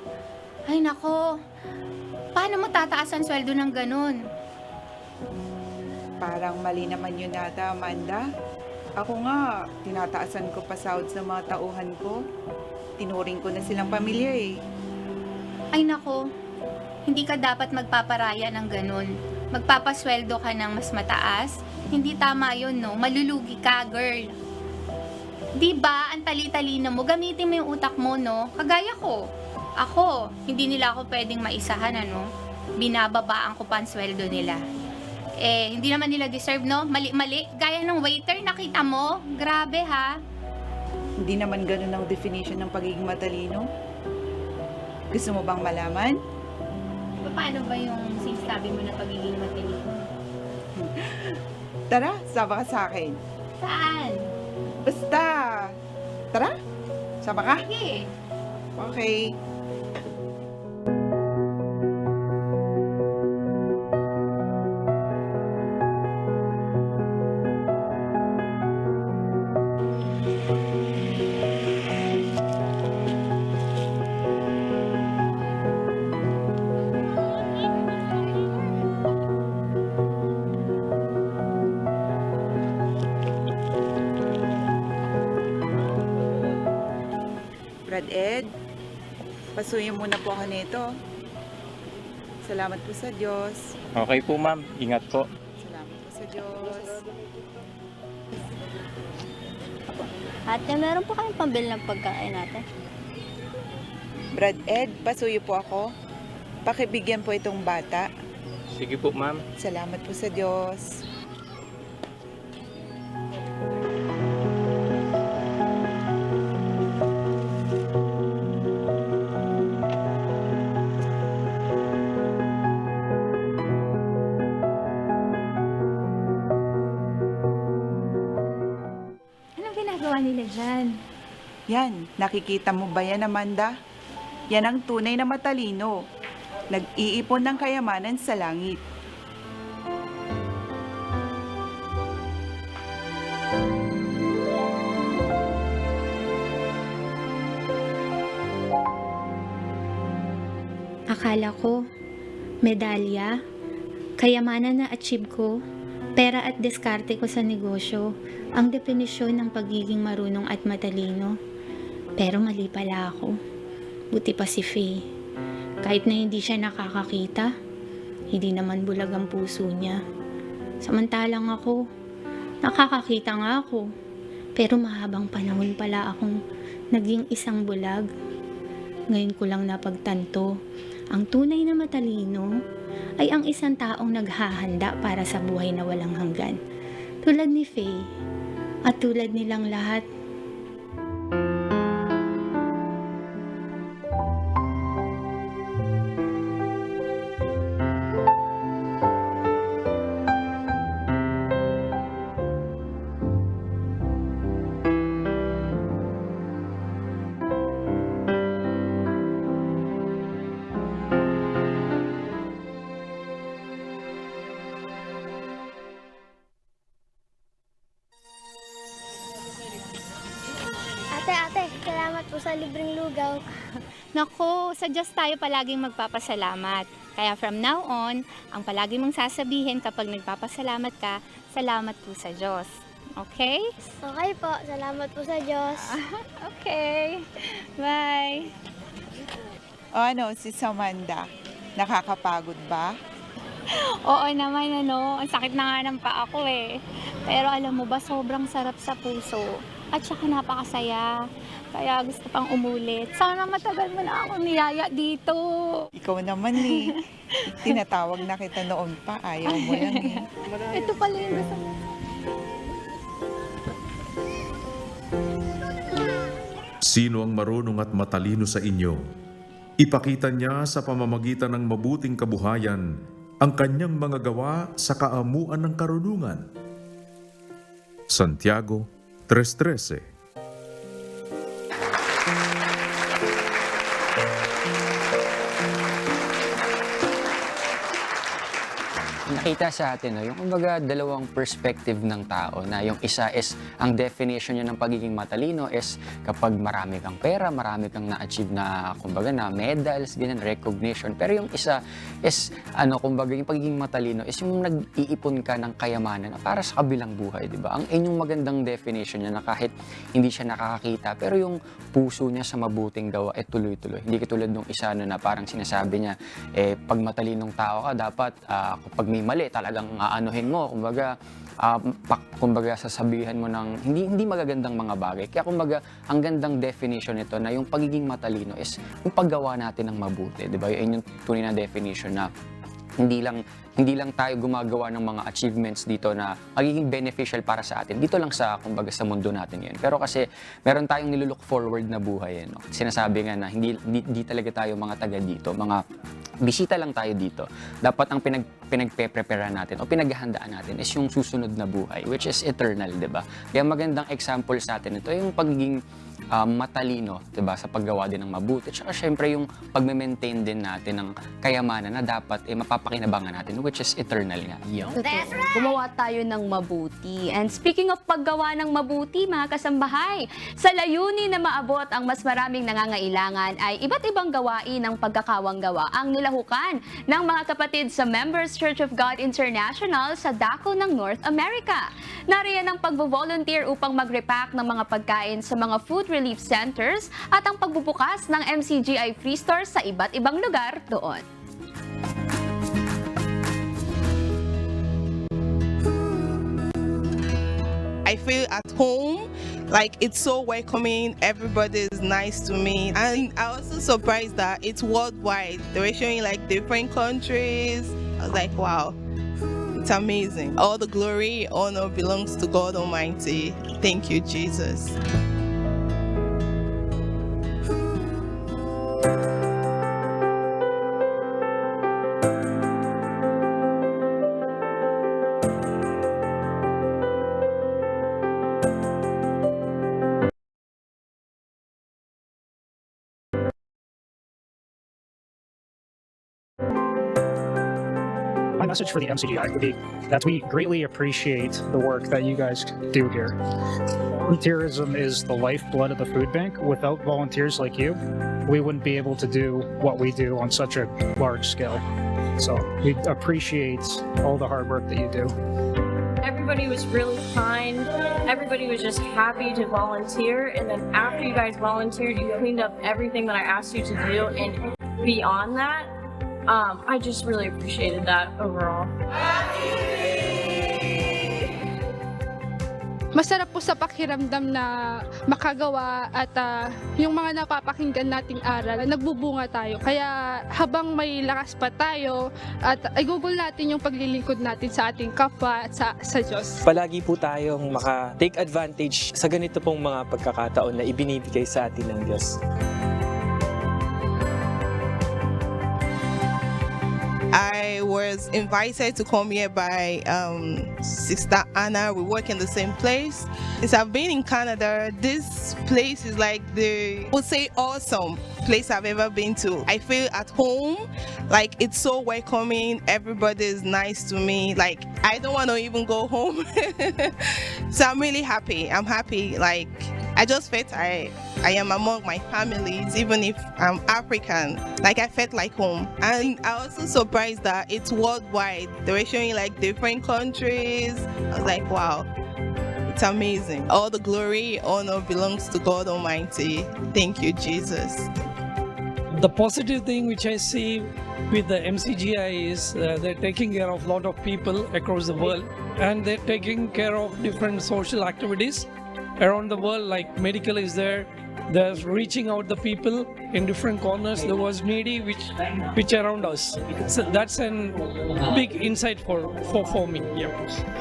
[SPEAKER 6] Ay nako, Paano mo tataas ang sweldo ng ganun?
[SPEAKER 7] Parang mali naman yun nata, Amanda. Ako nga, tinataasan ko pa sahod sa mga tauhan ko. Tinuring ko na silang pamilya eh.
[SPEAKER 6] Ay nako, hindi ka dapat magpaparaya ng ganun. Magpapasweldo ka ng mas mataas. Hindi tama yun, no? Malulugi ka, girl. Diba, ang tali-talino mo, gamitin mo yung utak mo, no? Kagaya ko. Ako, hindi nila ako pwedeng maisahan, ano? Binababaan ko pa ang sweldo nila. Eh, hindi naman nila deserve, no? Mali-mali. Gaya ng waiter, nakita mo? Grabe, ha?
[SPEAKER 7] Hindi naman ganun ang definition ng pagiging matalino. Gusto mo bang malaman?
[SPEAKER 6] Paano ba yung sinasabi mo na pagiging matalino?
[SPEAKER 7] Tara, sama ka sa akin.
[SPEAKER 6] Saan?
[SPEAKER 7] Basta! Tara, sama ka?
[SPEAKER 6] Sige.
[SPEAKER 7] Okay. Brad Ed, pasuyin muna po ako nito. Salamat po sa Diyos.
[SPEAKER 9] Okay po ma'am, ingat po.
[SPEAKER 7] Salamat po sa Diyos.
[SPEAKER 17] Ate, meron po kayong pambili ng pagkain natin?
[SPEAKER 7] Brad Ed, pasuyo po ako. Pakibigyan po itong bata.
[SPEAKER 9] Sige po ma'am.
[SPEAKER 7] Salamat po sa Diyos.
[SPEAKER 6] Anong ginagawa nila dyan?
[SPEAKER 7] Yan, nakikita mo ba yan, Amanda? Yan ang tunay na matalino. Nag-iipon ng kayamanan sa langit.
[SPEAKER 10] Akala ko, medalya, kayamanan na achieve ko, pera at diskarte ko sa negosyo, ang definisyon ng pagiging marunong at matalino. Pero mali pala ako. Buti pa si Faye. Kahit na hindi siya nakakakita, hindi naman bulag ang puso niya. Samantalang ako, nakakakita nga ako. Pero mahabang panahon pala akong naging isang bulag. Ngayon ko lang napagtanto, ang tunay na matalino ay ang isang taong naghahanda para sa buhay na walang hanggan. Tulad ni Faye at tulad nilang lahat.
[SPEAKER 23] Ate, salamat po sa libreng lugaw.
[SPEAKER 6] Naku, sa Diyos tayo palaging magpapasalamat. Kaya from now on, ang palagi mong sasabihin kapag nagpapasalamat ka, salamat po sa Diyos. Okay?
[SPEAKER 23] Okay po, salamat po sa Diyos.
[SPEAKER 6] Okay. Bye.
[SPEAKER 7] O ano, si Samanda, nakakapagod ba?
[SPEAKER 6] Oo naman, ano. Ang sakit na nga ng paa ko eh. Pero alam mo ba, sobrang sarap sa puso. At saka napakasaya. Kaya gusto pang umulit. Sana matagal mo na ako niyaya dito.
[SPEAKER 7] Ikaw naman eh. Tinatawag na kita noon pa, ayaw mo lang eh.
[SPEAKER 6] Ito pala yung gusto mo.
[SPEAKER 24] Sino ang marunong at matalino sa inyo? Ipakita niya sa pamamagitan ng mabuting kabuhayan ang kanyang mga gawa sa kaamuan ng karunungan. Santiago 3:13.
[SPEAKER 22] Pinakita sa atin, no, yung kumbaga dalawang perspective ng tao na yung isa is, ang definition niya ng pagiging matalino is kapag marami kang pera, marami kang na-achieve na, kumbaga, na medals, ganyan, recognition. Pero yung isa is, kumbaga, yung pagiging matalino is yung nag-iipon ka ng kayamanan para sa kabilang buhay, di ba? Ang inyong magandang definition niya na kahit hindi siya nakakakita, pero yung puso niya sa mabuting gawa, tuloy-tuloy. Hindi katulad nung isa na parang sinasabi niya, pag matalinong tao ka, dapat kapag may mali, talagang aanuhin mo. Kumbaga, sasabihan mo ng hindi magagandang mga bagay. Kaya kumbaga, ang gandang definition nito na yung pagiging matalino is yung paggawa natin ng mabuti. Di ba? Yun yung tunay na definition na hindi lang tayo gumagawa ng mga achievements dito na magiging beneficial para sa atin. Dito lang sa, kumbaga, sa mundo natin yun. Pero kasi meron tayong nilulook forward na buhay. No? Sinasabi nga na hindi talaga tayo mga taga dito. Mga bisita lang tayo dito. Dapat ang pinagpe-prepare natin o pinaghahandaan natin is yung susunod na buhay, which is eternal, di ba? Kaya magandang example sa atin ito yung pagiging matalino, diba, sa paggawa din ng mabuti. Tsaka syempre yung pag-maintain din natin ng kayamanan na dapat mapapakinabangan natin, which is eternal nga.
[SPEAKER 3] Gumawa tayo ng mabuti. And speaking of paggawa ng mabuti, mga kasambahay, sa layunin na maabot ang mas maraming nangangailangan ay iba't ibang gawain ng pagkakawanggawa ang nilahukan ng mga kapatid sa Members Church of God International sa dako ng North America. Nariyan ang pagvo-volunteer upang mag-repack ng mga pagkain sa mga food relief centers at ang pagbubukas ng MCGI Free Stores sa iba't ibang lugar doon.
[SPEAKER 8] I feel at home, like it's so welcoming, everybody is nice to me. And I was also surprised that it's worldwide. They were showing like different countries. I was like, wow, it's amazing. All the glory, honor belongs to God Almighty. Thank you, Jesus.
[SPEAKER 11] My message for the MCGI would be that we greatly appreciate the work that you guys do here. Volunteerism is the lifeblood of the food bank. Without volunteers like you, we wouldn't be able to do what we do on such a large scale. So we appreciate all the hard work that you do.
[SPEAKER 12] Everybody was really kind. Everybody was just happy to volunteer. And then after you guys volunteered, you cleaned up everything that I asked you to do. And beyond that, I just really appreciated that overall.
[SPEAKER 13] Masarap po sa pakiramdam na makagawa at yung mga napapakinggan nating aral, nagbubunga tayo. Kaya habang may lakas pa tayo at igugol natin yung paglilingkod natin sa ating kapwa at sa Diyos.
[SPEAKER 9] Palagi po tayong maka-take advantage sa ganito pong mga pagkakataon na ibinibigay sa atin ng Diyos.
[SPEAKER 8] I was invited to come here by Sister Anna. We work in the same place. Since I've been in Canada, this place is like the, I would say, awesome place I've ever been to. I feel at home, like it's so welcoming. Everybody is nice to me. Like I don't want to even go home. So I'm really happy. I'm happy. Like I just felt I am among my families, even if I'm African. Like I felt like home. And I was also surprised that it's worldwide. They were showing like different countries. I was like, wow, it's amazing. All the glory, honor belongs to God Almighty. Thank you, Jesus.
[SPEAKER 25] The positive thing which I see with the MCGI is they're taking care of a lot of people across the world, and they're taking care of different social activities around the world, like medical is there. They're reaching out the people in different corners. There was needy which around us. So that's a big insight for me. Yeah.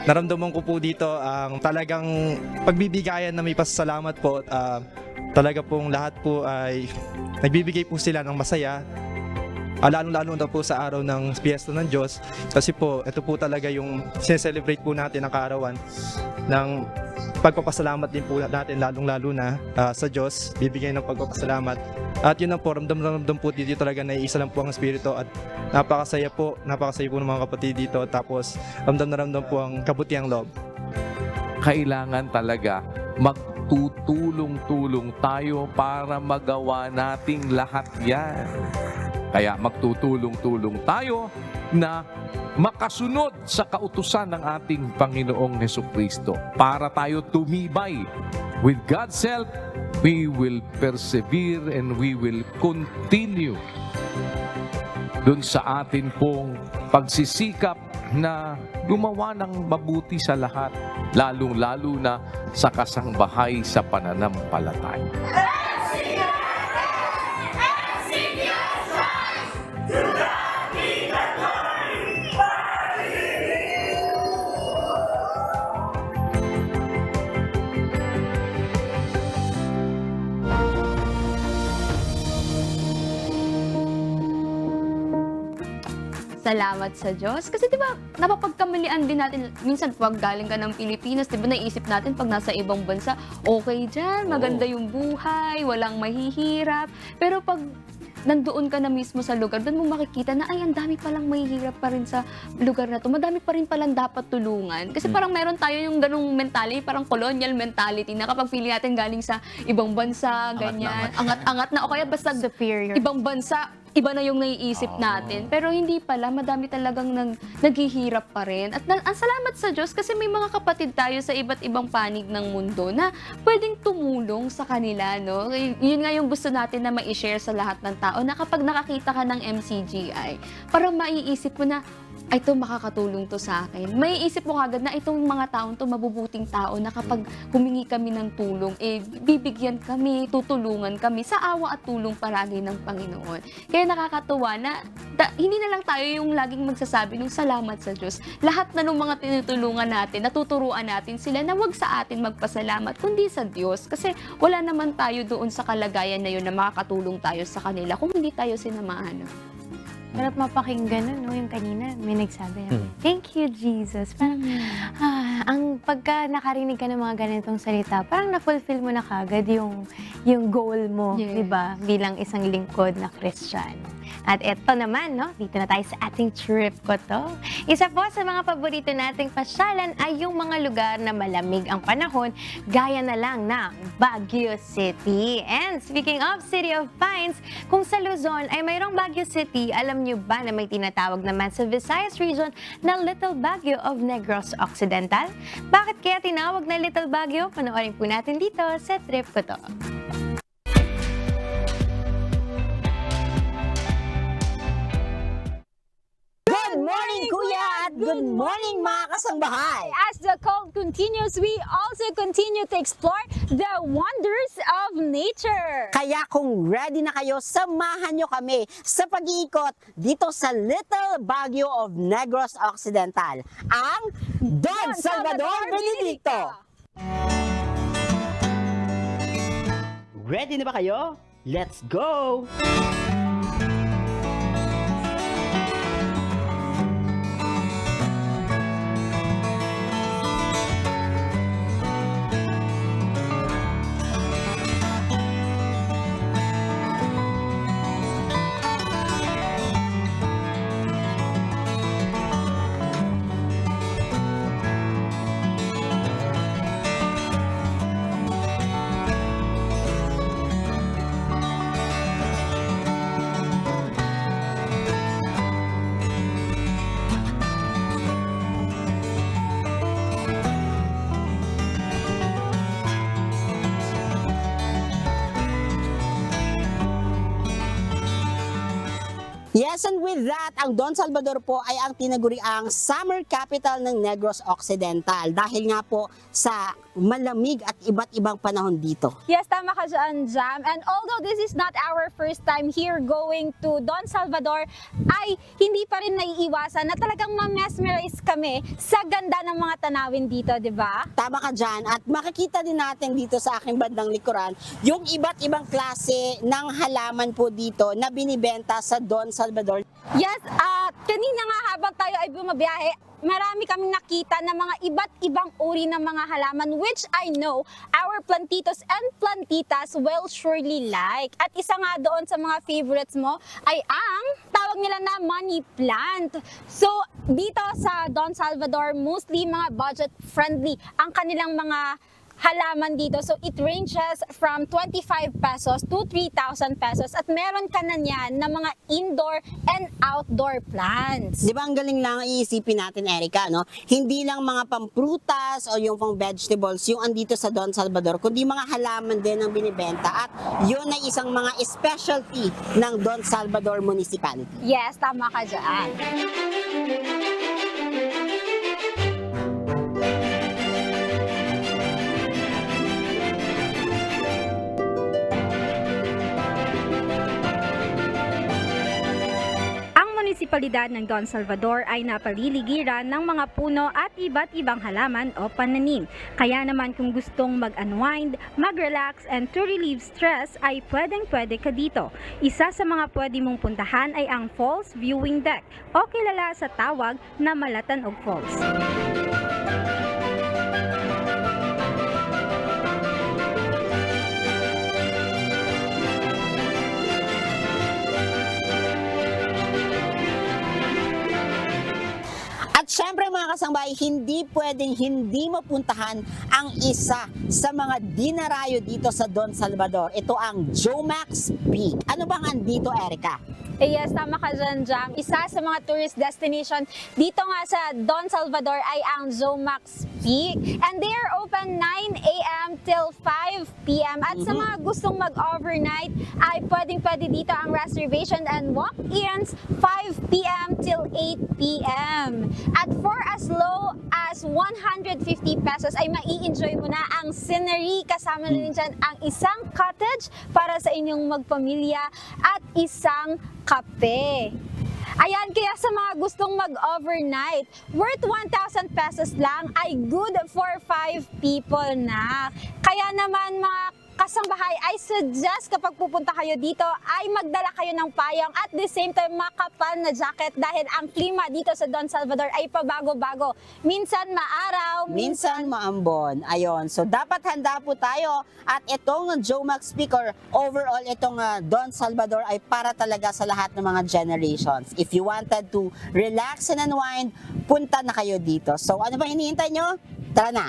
[SPEAKER 26] Naramdaman ko po dito ang talagang pagbibigayan na may pasasalamat po. Talaga pong lahat po ay nagbibigay po sila ng masaya. Lalo-lalo na po sa araw ng Piyesta ng Diyos. Kasi po, ito po talaga yung sineselebrate po natin ang kaarawan ng pagpapasalamat din po natin lalong-lalo na sa Diyos, bibigyan ng pagpapasalamat. At yun lang po, ramdam po dito talaga na isa lang po ang Espiritu at napakasaya po ng mga kapatid dito. Tapos ramdam po ang kabutiang loob.
[SPEAKER 1] Kailangan talaga magtutulong-tulong tayo para magawa nating lahat yan. Kaya magtutulong-tulong tayo na makasunod sa kautusan ng ating Panginoong Hesukristo para tayo tumibay. With God's help, we will persevere and we will continue dun sa atin pong pagsisikap na gumawa ng mabuti sa lahat, lalong-lalo na sa kasangbahay sa pananampalataya.
[SPEAKER 3] Salamat sa Diyos. Kasi di ba, napapagkamalian din natin, minsan pag galing ka ng Pilipinas, di ba naisip natin pag nasa ibang bansa, okay dyan, maganda yung buhay, walang mahihirap. Pero pag nandoon ka na mismo sa lugar, doon mo makikita na, ay, ang dami palang mahihirap pa rin sa lugar na to. Madami pa rin palang dapat tulungan. Kasi parang meron tayo yung ganung mentality, parang colonial mentality, na kapag feeling natin galing sa ibang bansa, ganyan, angat-angat na, o kaya basta superior. Ibang bansa, iba na yung naiisip natin. Pero hindi pala, madami talagang naghihirap pa rin. At ang salamat sa Diyos kasi may mga kapatid tayo sa iba't ibang panig ng mundo na pwedeng tumulong sa kanila, no? Yun nga yung gusto natin na ma-share sa lahat ng tao, na kapag nakakita ka ng MCGI, parang maiisip mo na, ay, ito makakatulong to sa akin. May isip mo kagad na itong mga taong to mabubuting tao na kapag humingi kami ng tulong, bibigyan kami, tutulungan kami sa awa at tulong palagi ng Panginoon. Kaya nakakatuwa na hindi na lang tayo yung laging magsasabi ng salamat sa Diyos. Lahat na ng mga tinutulungan natin, natuturuan natin sila na wag sa atin magpasalamat, kundi sa Diyos. Kasi wala naman tayo doon sa kalagayan na yun na makakatulong tayo sa kanila kung hindi tayo sinamahan.
[SPEAKER 21] Sarap mapakinggan, no? Yung kanina, may nagsabi, thank you, Jesus. Parang, ang pagka nakarinig ka ng mga ganitong salita, parang na-fulfill mo na kagad yung goal mo, di ba? Bilang isang lingkod na Kristiyano. At eto naman, no? Dito na tayo sa ating trip ko to. Isa po sa mga paborito nating pasyalan ay yung mga lugar na malamig ang panahon, gaya na lang ng Baguio City. And speaking of City of Pines, kung sa Luzon ay mayroong Baguio City, alam niyo ba na may tinatawag naman sa Visayas region na Little Baguio of Negros Occidental? Bakit kaya tinawag na Little Baguio? Panoorin po natin dito sa trip ko to.
[SPEAKER 14] Good morning, Kuya! At good morning, mga kasangbahay!
[SPEAKER 15] As the cold continues, we also continue to explore the wonders of nature.
[SPEAKER 14] Kaya kung ready na kayo, samahan nyo kami sa pag-iikot dito sa Little Baguio of Negros Occidental, ang Don Salvador Benedicto! Ready na ba kayo? Let's go! Yes, and with that, ang Don Salvador po ay ang tinaguriang summer capital ng Negros Occidental dahil nga po sa malamig at iba't ibang panahon dito.
[SPEAKER 15] Yes, tama ka dyan, Jam. And although this is not our first time here going to Don Salvador, ay hindi pa rin naiiwasan na talagang ma-mesmerize kami sa ganda ng mga tanawin dito, di ba?
[SPEAKER 14] Tama ka dyan. At makikita din natin dito sa aking bandang likuran yung iba't ibang klase ng halaman po dito na binibenta sa Don Salvador.
[SPEAKER 15] Yes, at kanina nga habang tayo ay bumabiyahe, marami kaming nakita na mga iba't ibang uri ng mga halaman which I know our plantitos and plantitas will surely like. At isa nga doon sa mga favorites mo ay ang tawag nila na money plant. So, dito sa Don Salvador, mostly mga budget-friendly ang kanilang mga halaman dito. So, it ranges from 25 pesos to 3,000 pesos. At meron ka na niyan na mga indoor and outdoor plants.
[SPEAKER 14] Di ba ang galing lang iisipin natin, Erica, no? Hindi lang mga pamprutas o yung pang vegetables yung andito sa Don Salvador, kundi mga halaman din ang binibenta. At yun ay isang mga specialty ng Don Salvador Municipality.
[SPEAKER 15] Yes, tama ka dyan. Munisipalidad ng Don Salvador ay napaliligiran ng mga puno at iba't ibang halaman o pananim. Kaya naman kung gustong mag-unwind, mag-relax and to relieve stress ay pwedeng-pwede ka dito. Isa sa mga pwede mong puntahan ay ang Falls Viewing Deck o kilala sa tawag na Malatanog Falls.
[SPEAKER 14] At syempre mga kasambay, hindi pwedeng hindi mapuntahan ang isa sa mga dinarayo dito sa Don Salvador. Ito ang Jomax Peak. Ano bang andito, Erica?
[SPEAKER 15] Yes, tama ka dyan, Jam. Isa sa mga tourist destination dito nga sa Don Salvador ay ang Jomax Peak. And they are open 9 a.m. till 5 p.m. At sa mga gustong mag-overnight ay pwedeng-pwede dito ang reservation and walk-ins 5 p.m. till 8 p.m. At for as low as 150 pesos ay mai-enjoy mo na ang scenery. Kasama na rin dyan ang isang cottage para sa inyong magpamilya at isang kape. Ayan, kaya sa mga gustong mag-overnight, worth 1,000 pesos lang ay good for 5 people na. Kaya naman mga kasambahay, I suggest kapag pupunta kayo dito ay magdala kayo ng payong at the same time makapal na jacket dahil ang klima dito sa Don Salvador ay pabago-bago. Minsan maaraw,
[SPEAKER 14] Minsan maambon. Ayon. So dapat handa po tayo at itong Jomax Peak or overall itong Don Salvador ay para talaga sa lahat ng mga generations. If you wanted to relax and unwind, punta na kayo dito. So ano ba hinihintay nyo? Tara na!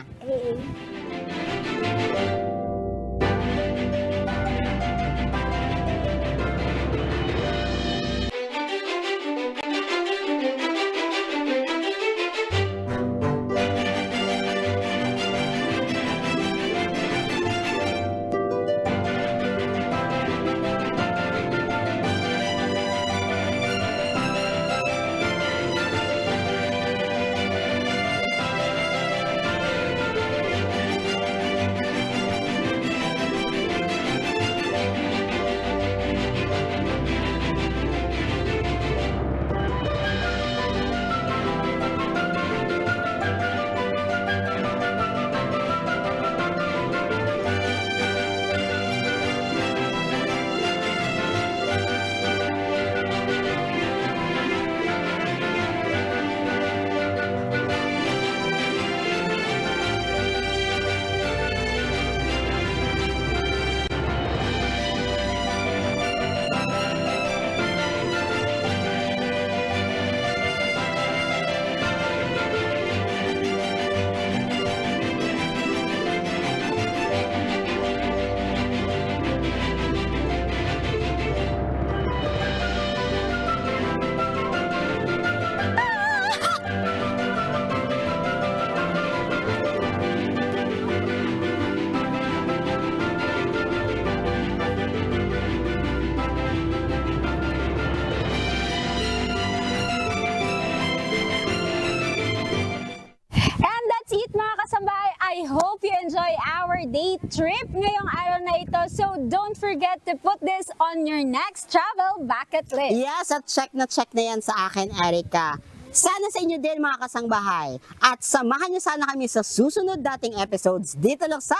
[SPEAKER 15] day trip ngayong araw na ito. So don't forget to put this on your next travel bucket list.
[SPEAKER 14] Yes, at check na yan sa akin, Erica. Sana sa inyo din mga kasangbahay. At samahan niyo sana kami sa susunod dating episodes dito lang sa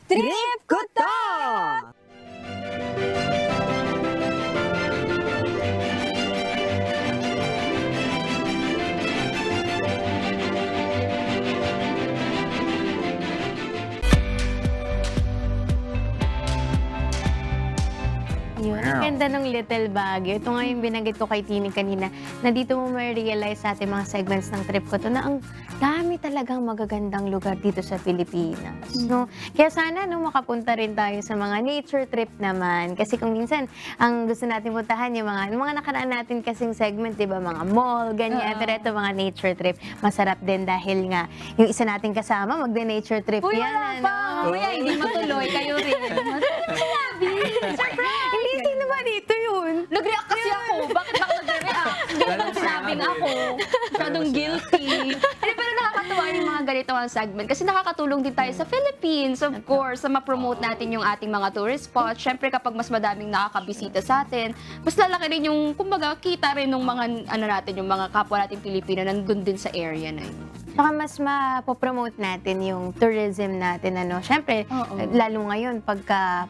[SPEAKER 14] Trip Ko To!
[SPEAKER 21] ganda ng Little Baguio. Ito nga yung binanggit ko kay Tini kanina, na dito mo ma-realize sa ating mga segments ng trip ko to na ang dami talagang magagandang lugar dito sa Pilipinas. No? Kaya sana makapunta rin tayo sa mga nature trip naman. Kasi kung minsan, ang gusto natin puntahan yung mga nakaraan natin kasing segment, di ba? Mga mall, ganyan. Pero ito mga nature trip, masarap din dahil nga yung isa nating kasama, magde-nature trip
[SPEAKER 3] Uy,
[SPEAKER 21] yan.
[SPEAKER 3] wala pa. Mamaya, hindi matuloy. Kayo rin. Sinabi. Surprise!
[SPEAKER 21] Hindi, sino ba dito yun?
[SPEAKER 3] Nag-react kasi ako. Bakit ako nag-react? Hindi ko sinabing ako. Masyadong guilty. Pero nakakatuwa yung mga ganito ang segment kasi nakakatulong din tayo sa Philippines, of course, sa ma-promote natin yung ating mga tourist spots. Siyempre, kapag mas madaming nakakabisita sa atin, mas lalaki rin yung, kumbaga, kita rin ng mga, natin, yung mga kapwa natin Pilipino na nandun din sa area na yun.
[SPEAKER 21] Saka mas mapopromote natin yung tourism natin, Siyempre, lalo ngayon, pagka,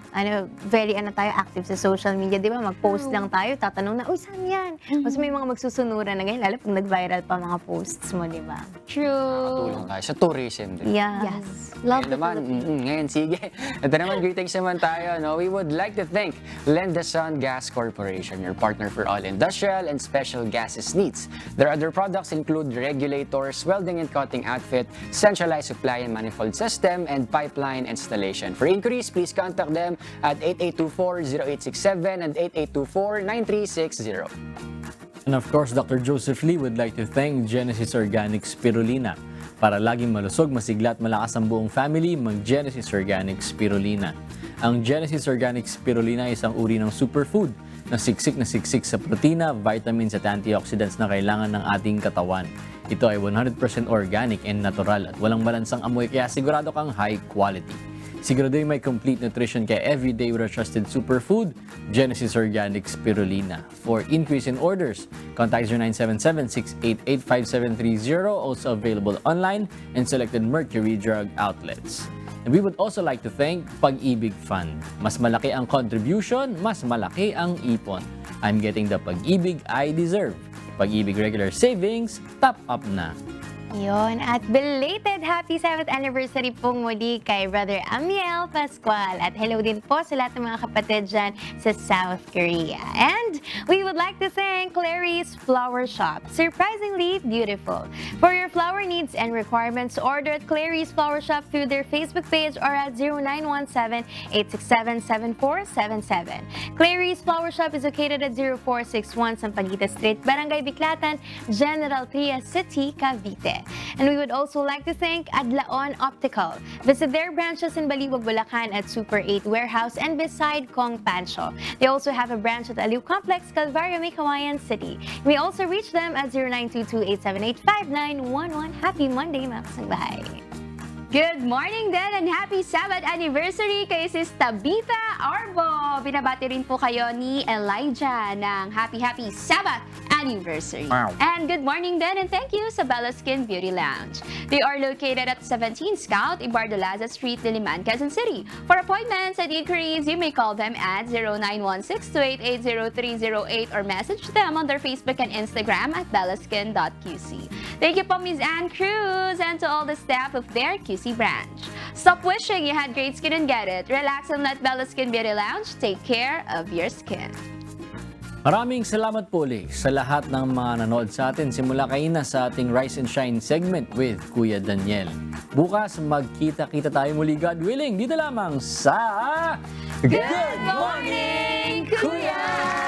[SPEAKER 21] very, tayo active sa social media, di ba? Mag-post lang tayo, tatanong na, uy, saan yan? Mas may mga magsusunuran na ngayon, lalo pag nag-viral pa mga posts mo, di ba?
[SPEAKER 3] True.
[SPEAKER 22] Tulong tayo sa tourism din.
[SPEAKER 21] Yes.
[SPEAKER 3] Love
[SPEAKER 22] Ngayon naman, ngayon, sige. Ito naman, greetings naman tayo. We would like to thank Lendasan Gas Corporation, your partner for all industrial and special gases needs. Their other products include regulators, welding and cutting outfit, centralized supply and manifold system, and pipeline installation. For inquiries, please contact them at 8824-0867 and 8824-9360.
[SPEAKER 20] And of course, Dr. Joseph Lee would like to thank Genesis Organic Spirulina. Para laging malusog, masigla at malakas ang buong family, mag-Genesis Organic Spirulina. Ang Genesis Organic Spirulina ay isang uri ng superfood na siksik sa protina, vitamins at antioxidants na kailangan ng ating katawan. Ito ay 100% organic and natural at walang balansang amoy kaya sigurado kang high quality. Siguraduhin may complete nutrition kaya everyday with a trusted superfood, Genesis Organic Spirulina. For increase in orders, contact 0977-688-5730, also available online and selected Mercury Drug outlets. And we would also like to thank Pag-ibig Fund. Mas malaki ang contribution, mas malaki ang ipon. I'm getting the Pag-ibig I deserve. Pag-ibig regular savings, top up na.
[SPEAKER 21] Yun, at belated happy 7th anniversary pong muli kay Brother Amiel Pascual. At hello din po sa lahat ng mga kapatid dyan sa South Korea. And we would like to thank Clary's Flower Shop. Surprisingly beautiful. For your flower needs and requirements, order at Clary's Flower Shop through their Facebook page or at 0917-867-7477. Clary's Flower Shop is located at 0461 Sampaguita Street, Barangay Biclatan, General Trias City, Cavite. And we would also like to thank Adlaon Optical. Visit their branches in Baliwag, Bulacan at Super 8 Warehouse and beside Kong Pancho. They also have a branch at Aliw Complex, Calvario, Mikawayan City. We also reach them at 0922-878-5911. Happy Monday, mga kasangbahay.
[SPEAKER 3] Good morning din and happy Sabbath anniversary kay Sis Tabitha Arbo. Binabati rin po kayo ni Elijah ng happy Sabbath anniversary.
[SPEAKER 1] Wow.
[SPEAKER 3] And good morning din and thank you sa Bella Skin Beauty Lounge. They are located at 17 Scout, Ibardolaza Street, Diliman, Quezon City. For appointments and inquiries, you may call them at 0916-288-0308 or message them on their Facebook and Instagram at bellaskin.qc. Thank you po, Ms. Ann Cruz, and to all the staff of their QC branch. Stop wishing you had great skin and get it. Relax and let Bella Skin Beauty Lounge take care of your skin.
[SPEAKER 20] Maraming salamat po ulit sa lahat ng mga nanood sa atin simula kaina sa ating Rise and Shine segment with Kuya Daniel. Bukas, magkita-kita tayo muli, God willing, dito lamang sa
[SPEAKER 3] Good Morning, Kuya!